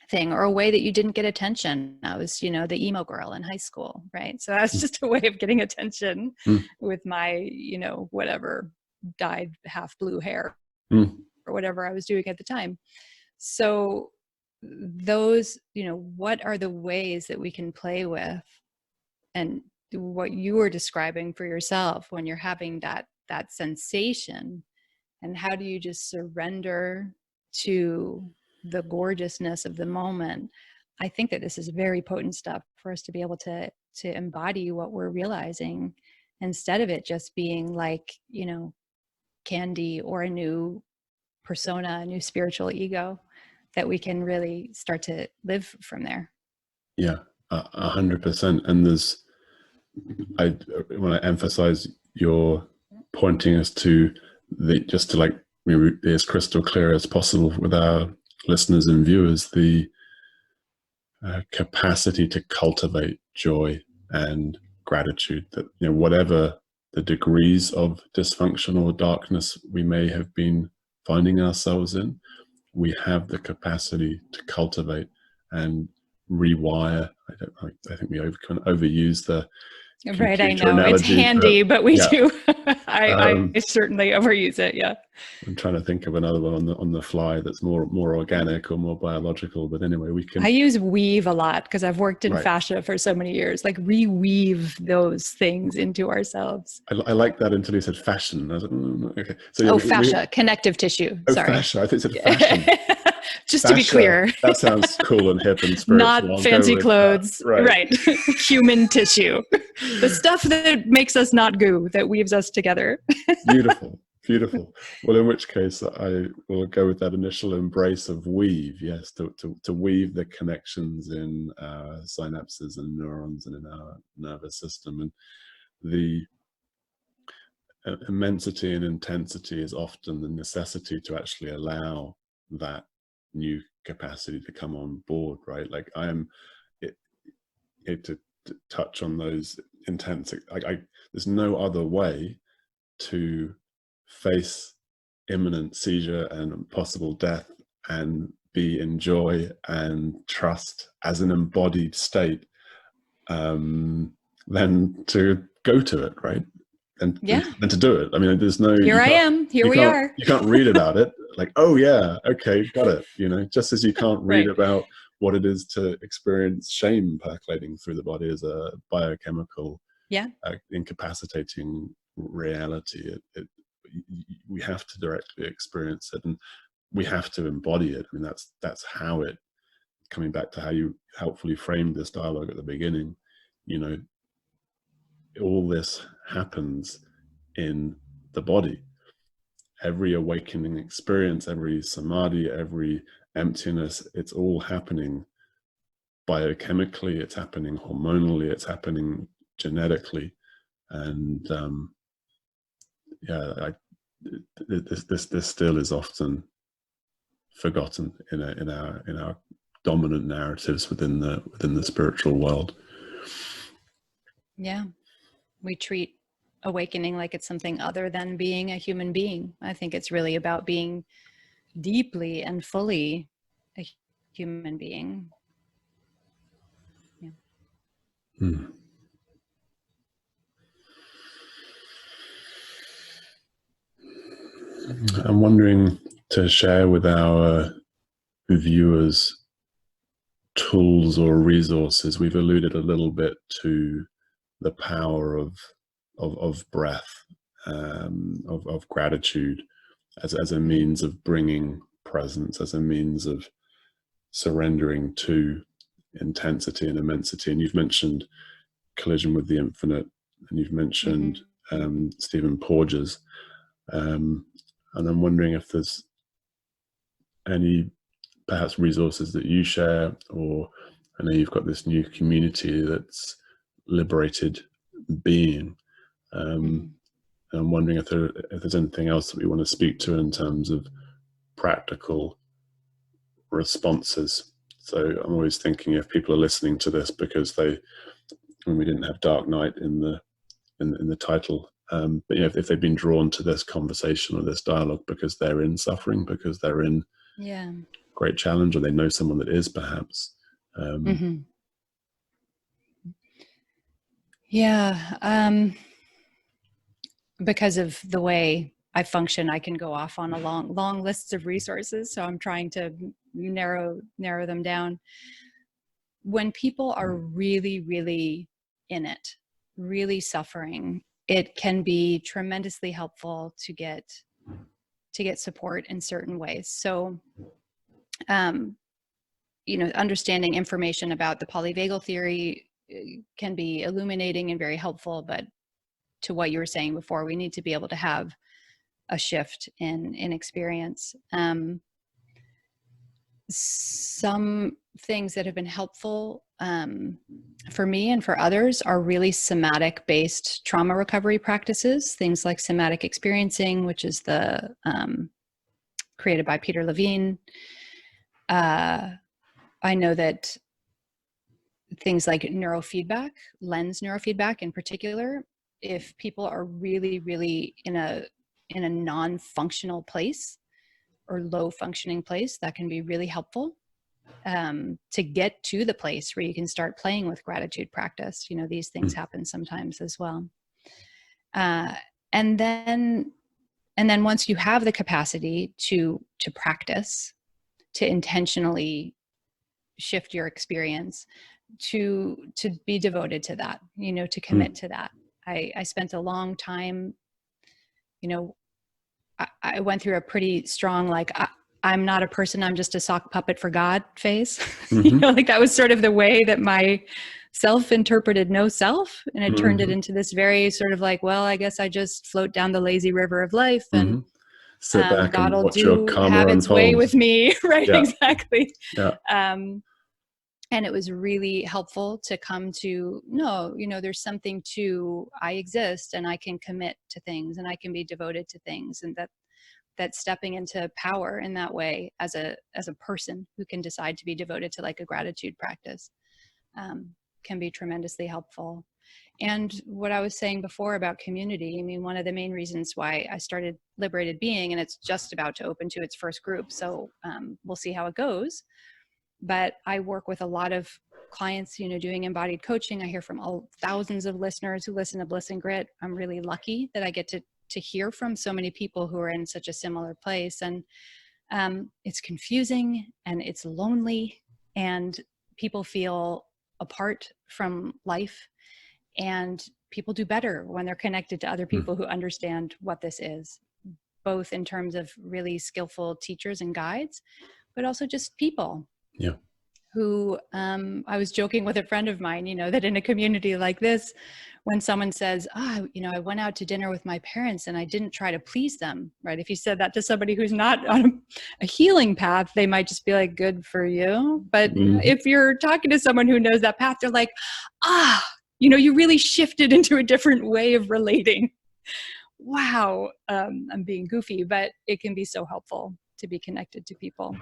S2: thing, or a way that you didn't get attention. I was, the emo girl in high school, right? So that's just a way of getting attention with my, whatever dyed half blue hair or whatever I was doing at the time. So those, what are the ways that we can play with, and what you were describing for yourself when you're having that sensation, and how do you just surrender to the gorgeousness of the moment? I think that this is very potent stuff for us to be able to embody what we're realizing, instead of it just being like, candy or a new persona, a new spiritual ego, that we can really start to live from there.
S1: Yeah, 100%. And I want to emphasize your pointing us to just to like be as crystal clear as possible with our listeners and viewers, the capacity to cultivate joy and gratitude, that whatever the degrees of dysfunction or darkness we may have been finding ourselves in, we have the capacity to cultivate and rewire. I think we overuse the
S2: Right, I
S1: computer
S2: know. It's
S1: analogy,
S2: handy, but we
S1: yeah.
S2: do. I certainly overuse it, yeah.
S1: I'm trying to think of another one on the fly that's more organic or more biological. But anyway, we can.
S2: I use weave a lot because I've worked in
S1: Right.
S2: fascia for so many years, like reweave those things into ourselves.
S1: I like that until you said fashion. I was like, okay. So yeah,
S2: Fascia, connective tissue.
S1: oh,
S2: Sorry.
S1: fascia. I think it said fashion.
S2: Just
S1: Fascia,
S2: to be clear.
S1: That sounds cool and hip and spiritual.
S2: Not fancy clothes. Right. Human tissue. The stuff that makes us not goo, that weaves us together.
S1: Beautiful. Beautiful. Well, in which case I will go with that initial embrace of weave. Yes, to weave the connections in synapses and neurons and in our nervous system. And the immensity and intensity is often the necessity to actually allow that new capacity to come on board, right? Like to touch on those intense, there's no other way to face imminent seizure and possible death and be in joy and trust as an embodied state, than to go to it, right? And to do it. I mean, there's no.
S2: Here I am. Here we are.
S1: You can't read about it. Like, oh yeah, okay, got it. You know, just as you can't read about what it is to experience shame percolating through the body as a biochemical, incapacitating reality. We have to directly experience it, and we have to embody it. I mean, that's how it. Coming back to how you helpfully framed this dialogue at the beginning, you know, all this happens in the body. Every awakening experience, every samadhi, every emptiness, it's all happening biochemically, it's happening hormonally, it's happening genetically. And this still is often forgotten in our dominant narratives within the spiritual world.
S2: Yeah, we treat awakening like it's something other than being a human being. I think it's really about being deeply and fully a human being. Yeah.
S1: I'm wondering to share with our viewers tools or resources. We've alluded a little bit to the power of breath, of gratitude as a means of bringing presence, as a means of surrendering to intensity and immensity. And you've mentioned Collision with the Infinite, and you've mentioned Stephen Porges. And I'm wondering if there's any perhaps resources that you share, or I know you've got this new community that's Liberated Being. And I'm wondering if there's anything else that we want to speak to in terms of practical responses. So I'm always thinking if people are listening to this because when we didn't have Dark Night in the title, but you know, if they've been drawn to this conversation or this dialogue because they're in suffering, because they're in great challenge, or they know someone that is, perhaps.
S2: Because of the way I function, I can go off on a long list of resources. So I'm trying to narrow them down. When people are really, really in it, really suffering, it can be tremendously helpful to get support in certain ways. So, you know, understanding information about the polyvagal theory can be illuminating and very helpful, but to what you were saying before, we need to be able to have a shift in experience. Some things that have been helpful for me and for others are really somatic based trauma recovery practices, things like somatic experiencing, which is the created by Peter Levine. I know that things like neurofeedback, lens neurofeedback in particular, if people are really, really in a non-functional place or low functioning place, that can be really helpful. to get to the place where you can start playing with gratitude practice. You know, these things happen sometimes as well. And then once you have the capacity to practice, to intentionally shift your experience, to be devoted to that, you know, to commit to that. I spent a long time, you know, I went through a pretty strong, like, I'm not a person, I'm just a sock puppet for God phase. You know, like that was sort of the way that my self interpreted no self. And it turned it into this very sort of like, well, I guess I just float down the lazy river of life and
S1: sit back
S2: God
S1: and
S2: will
S1: watch your karma
S2: have its
S1: unfold.
S2: way with me. Right.
S1: Yeah.
S2: Exactly.
S1: Yeah.
S2: And it was really helpful to come to, no, you know, there's something to, I exist and I can commit to things and I can be devoted to things, and that stepping into power in that way as a person who can decide to be devoted to like a gratitude practice can be tremendously helpful. And what I was saying before about community, I mean, one of the main reasons why I started Liberated Being, and it's just about to open to its first group, so we'll see how it goes. But I work with a lot of clients, you know, doing embodied coaching. I hear from thousands of listeners who listen to Bliss and Grit. I'm really lucky that I get to hear from so many people who are in such a similar place. And it's confusing and it's lonely, and people feel apart from life, and people do better when they're connected to other people who understand what this is, both in terms of really skillful teachers and guides, but also just people.
S1: Yeah.
S2: Who, I was joking with a friend of mine, you know, that in a community like this, when someone says, you know, I went out to dinner with my parents and I didn't try to please them, right? If you said that to somebody who's not on a healing path, they might just be like, good for you. But if you're talking to someone who knows that path, they're like, you know, you really shifted into a different way of relating. Wow. I'm being goofy, but it can be so helpful to be connected to people.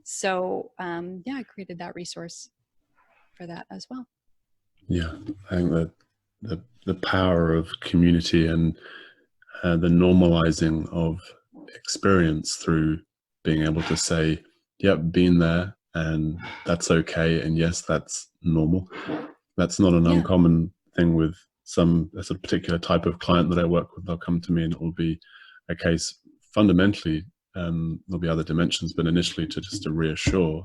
S2: So, yeah, I created that resource for that as well.
S1: Yeah, I think that the power of community and the normalizing of experience through being able to say, yep, been there and that's okay. And yes, that's normal. That's not an uncommon thing with a sort of particular type of client that I work with. They'll come to me and it will be a case fundamentally, there'll be other dimensions, but initially to reassure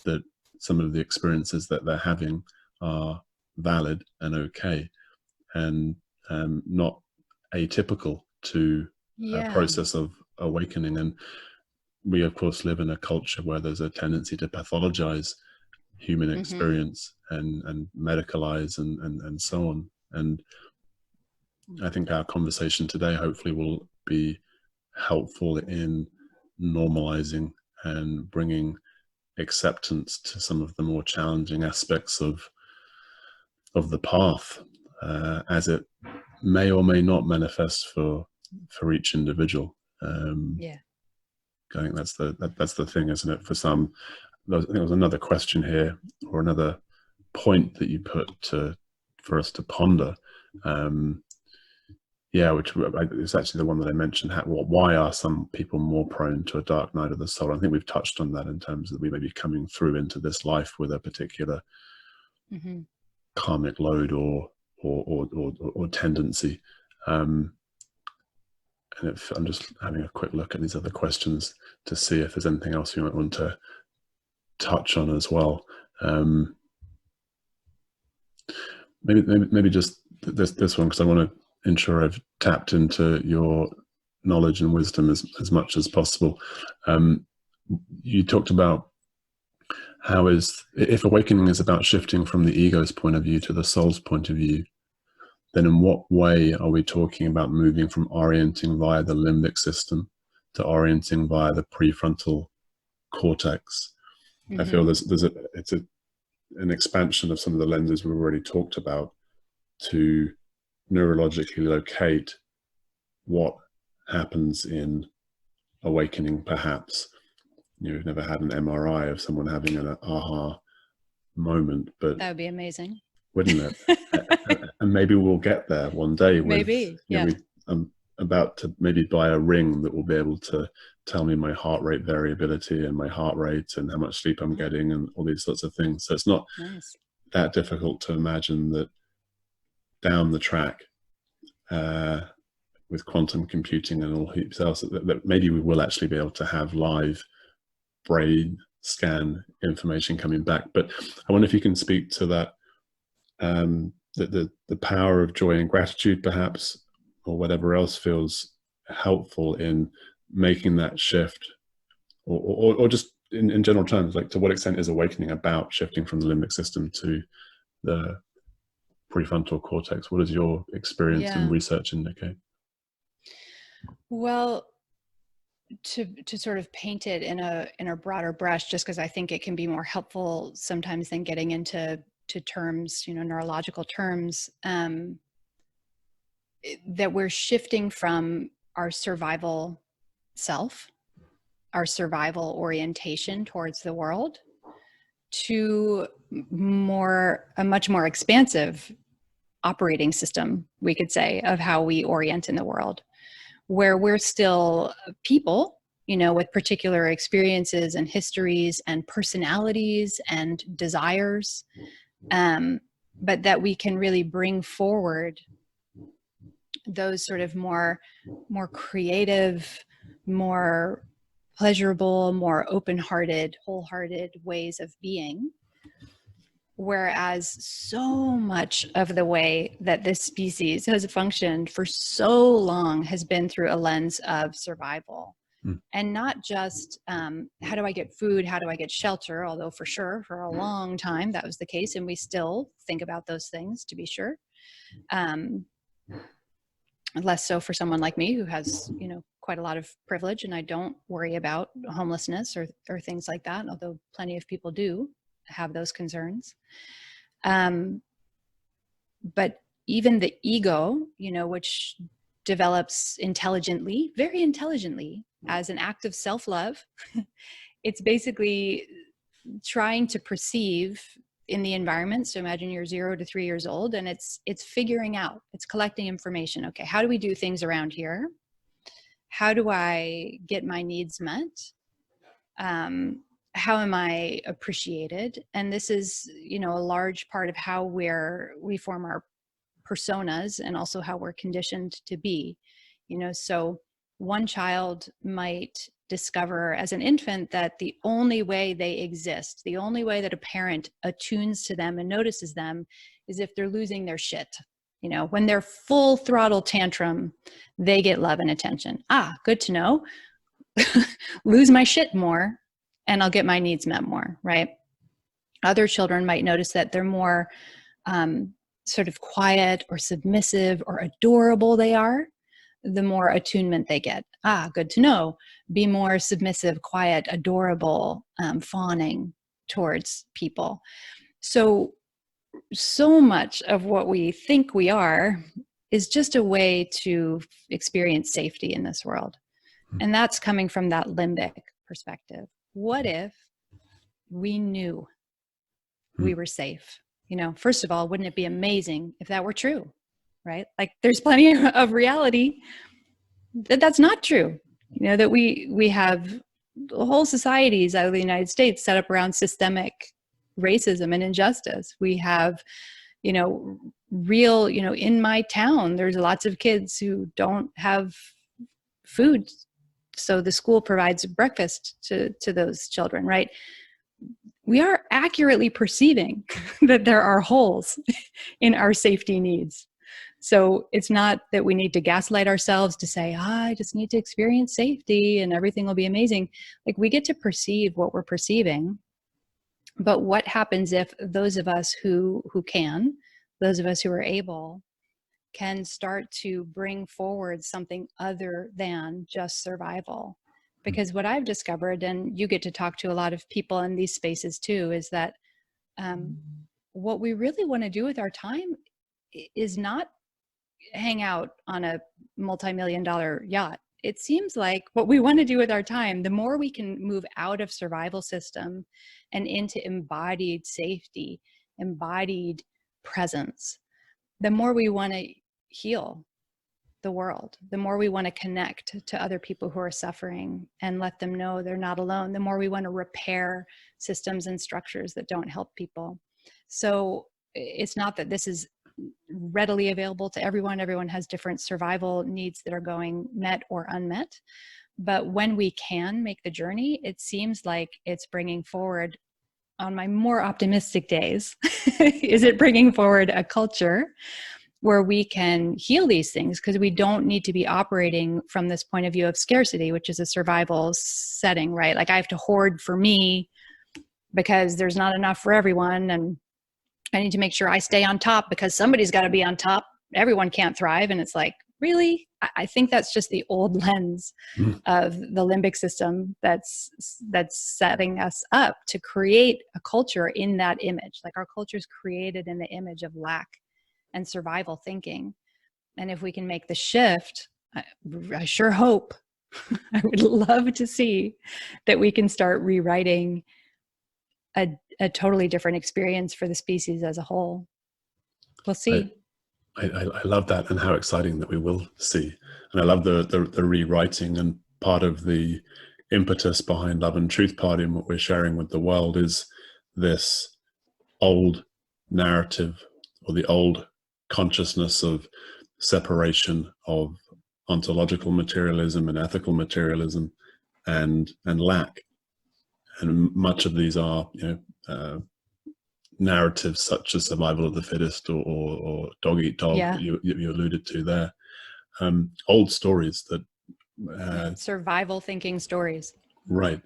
S1: that some of the experiences that they're having are valid and okay, and not atypical to a process of awakening. And we, of course, live in a culture where there's a tendency to pathologize human experience and medicalize and so on. And I think our conversation today hopefully will be helpful in normalizing and bringing acceptance to some of the more challenging aspects of the path, as it may or may not manifest for each individual. I think that's the thing, isn't it? For some, I think there was another question here, or another point that you put for us to ponder. Which is actually the one that I mentioned. Why are some people more prone to a dark night of the soul? I think we've touched on that in terms that we may be coming through into this life with a particular karmic load or tendency. And I'm just having a quick look at these other questions to see if there's anything else you might want to touch on as well. Maybe just this one, because I want to ensure I've tapped into your knowledge and wisdom as much as possible. You talked about how if awakening is about shifting from the ego's point of view to the soul's point of view, then in what way are we talking about moving from orienting via the limbic system to orienting via the prefrontal cortex? I feel it's an expansion of some of the lenses we've already talked about to neurologically locate what happens in awakening. Perhaps you've never had an MRI of someone having an aha moment, but
S2: that would be amazing,
S1: wouldn't it? And maybe we'll get there one day with
S2: maybe,
S1: a about to maybe buy a ring that will be able to tell me my heart rate variability and my heart rate and how much sleep I'm getting and all these sorts of things. So it's not that difficult to imagine that down the track, with quantum computing and all heaps else, that maybe we will actually be able to have live brain scan information coming back. But I wonder if you can speak to that, the power of joy and gratitude, perhaps, or whatever else feels helpful in making that shift, or just in general terms, like to what extent is awakening about shifting from the limbic system to the prefrontal cortex? What does your experience and research indicate?
S2: Well, to sort of paint it in a broader brush, just because I think it can be more helpful sometimes than getting into terms, neurological terms, that we're shifting from our survival self, our survival orientation towards the world, to a much more expansive operating system, we could say, of how we orient in the world, where we're still people, with particular experiences and histories and personalities and desires, but that we can really bring forward those sort of more creative, more pleasurable, more open-hearted, wholehearted ways of being. Whereas so much of the way that this species has functioned for so long has been through a lens of survival. And not just how do I get food, how do I get shelter, although for sure for a long time that was the case, and we still think about those things, to be sure. Less so for someone like me who has, quite a lot of privilege, and I don't worry about homelessness or things like that, although plenty of people do have those concerns. But even the ego, which develops intelligently, very intelligently, as an act of self-love, it's basically trying to perceive in the environment. So imagine you're 0 to 3 years old, and it's figuring out, it's collecting information. Okay, how do we do things around here? How do I get my needs met? How am I appreciated? And this is, a large part of how we form our personas, and also how we're conditioned to be, so one child might discover as an infant that the only way they exist, the only way that a parent attunes to them and notices them, is if they're losing their shit. When they're full throttle tantrum, they get love and attention. Good to know. Lose my shit more and I'll get my needs met more, right? Other children might notice that they're more sort of quiet or submissive or adorable they are, the more attunement they get. Good to know. Be more submissive, quiet, adorable, fawning towards people. So much of what we think we are is just a way to experience safety in this world. And that's coming from that limbic perspective. What if we knew we were safe? First of all, wouldn't it be amazing if that were true, right? Like there's plenty of reality that that's not true. That we have whole societies out of the United States set up around systemic racism and injustice. We have, real, in my town, there's lots of kids who don't have food. So the school provides breakfast to those children, right? We are accurately perceiving that there are holes in our safety needs. So it's not that we need to gaslight ourselves to say, I just need to experience safety and everything will be amazing. Like we get to perceive what we're perceiving. But what happens if those of us who can, those of us who are able, can start to bring forward something other than just survival? Because what I've discovered, and you get to talk to a lot of people in these spaces too, is that what we really want to do with our time is not hang out on a multi-million-dollar yacht. It seems like what we want to do with our time, the more we can move out of survival system and into embodied safety, embodied presence, the more we want to heal, the world, the more we want to connect to other people who are suffering and let them know they're not alone, the more we want to repair systems and structures that don't help people. So it's not that this is readily available to everyone. Everyone has different survival needs that are going met or unmet. But when we can make the journey, it seems like it's bringing forward, on my more optimistic days, is it bringing forward a culture where we can heal these things, because we don't need to be operating from this point of view of scarcity, which is a survival setting, right? Like I have to hoard for me because there's not enough for everyone. And I need to make sure I stay on top because somebody's got to be on top. Everyone can't thrive. And it's like, really? I think that's just the old lens of the limbic system that's setting us up to create a culture in that image. Like our culture is created in the image of lack and survival thinking. And if we can make the shift, I sure hope, I would love to see that we can start rewriting a totally different experience for the species as a whole. We'll see.
S1: I love that, and how exciting that we will see. And I love the rewriting, and part of the impetus behind Love and Truth Party and what we're sharing with the world is this old narrative, or the old consciousness of separation, of ontological materialism and ethical materialism, and lack. And much of these are, narratives such as survival of the fittest or dog eat dog,
S2: Yeah.
S1: you alluded to there. Old stories that
S2: survival thinking stories.
S1: Right.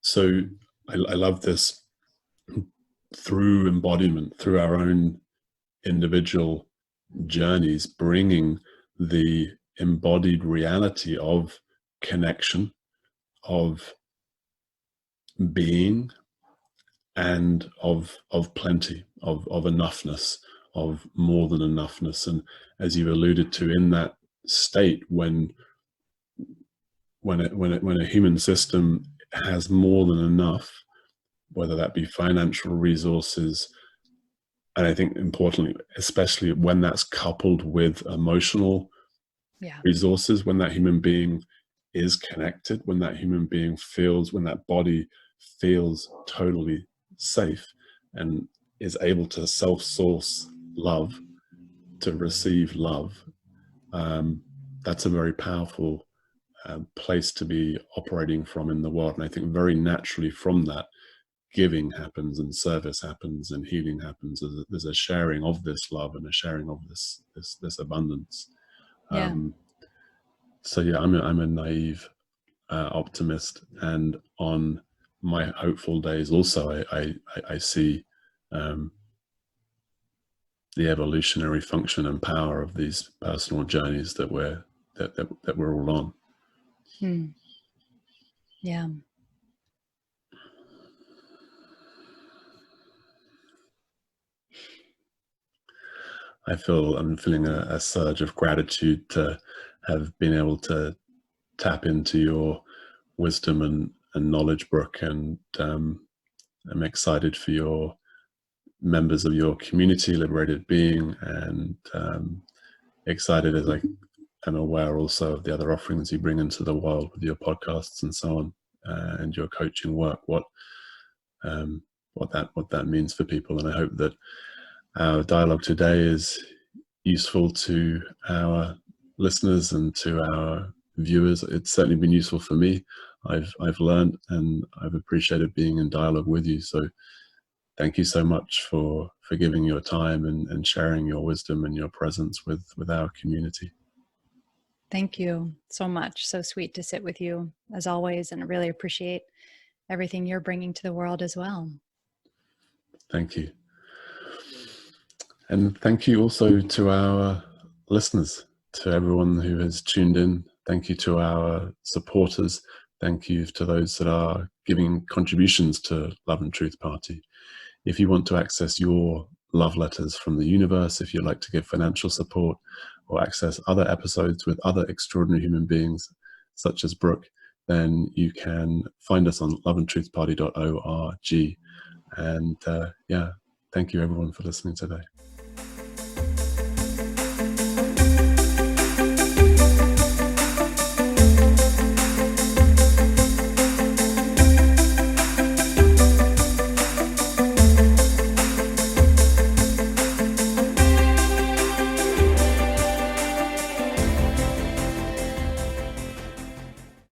S1: So I love this, through embodiment, through our own individual journeys, bringing the embodied reality of connection, of being, and of plenty, of enoughness, of more than enoughness. And as you alluded to, in that state, when a human system has more than enough, whether that be financial resources, and I think importantly, especially when that's coupled with emotional resources, when that human being is connected, when that human being feels, when that body feels totally safe and is able to self-source love, to receive love, that's a very powerful place to be operating from in the world. And I think very naturally from that, giving happens and service happens and healing happens. There's a sharing of this love and a sharing of this abundance. So yeah, I'm a naive optimist, and on my hopeful days also I see the evolutionary function and power of these personal journeys that we're all on.
S2: Yeah.
S1: I'm feeling a surge of gratitude to have been able to tap into your wisdom and knowledge, Brooke, and I'm excited for your members of your community, Liberated Being, and excited as I am aware also of the other offerings you bring into the world with your podcasts and so on, and your coaching work, what that means for people. And I hope that our dialogue today is useful to our listeners and to our viewers. It's certainly been useful for me. I've learned, and I've appreciated being in dialogue with you. So thank you so much for giving your time and sharing your wisdom and your presence with our community.
S2: Thank you so much. So sweet to sit with you as always, and I really appreciate everything you're bringing to the world as well.
S1: Thank you. And thank you also to our listeners, to everyone who has tuned in. Thank you to our supporters. Thank you to those that are giving contributions to Love and Truth Party. If you want to access your love letters from the universe, if you'd like to give financial support or access other episodes with other extraordinary human beings, such as Brooke, then you can find us on loveandtruthparty.org. And yeah, thank you everyone for listening today.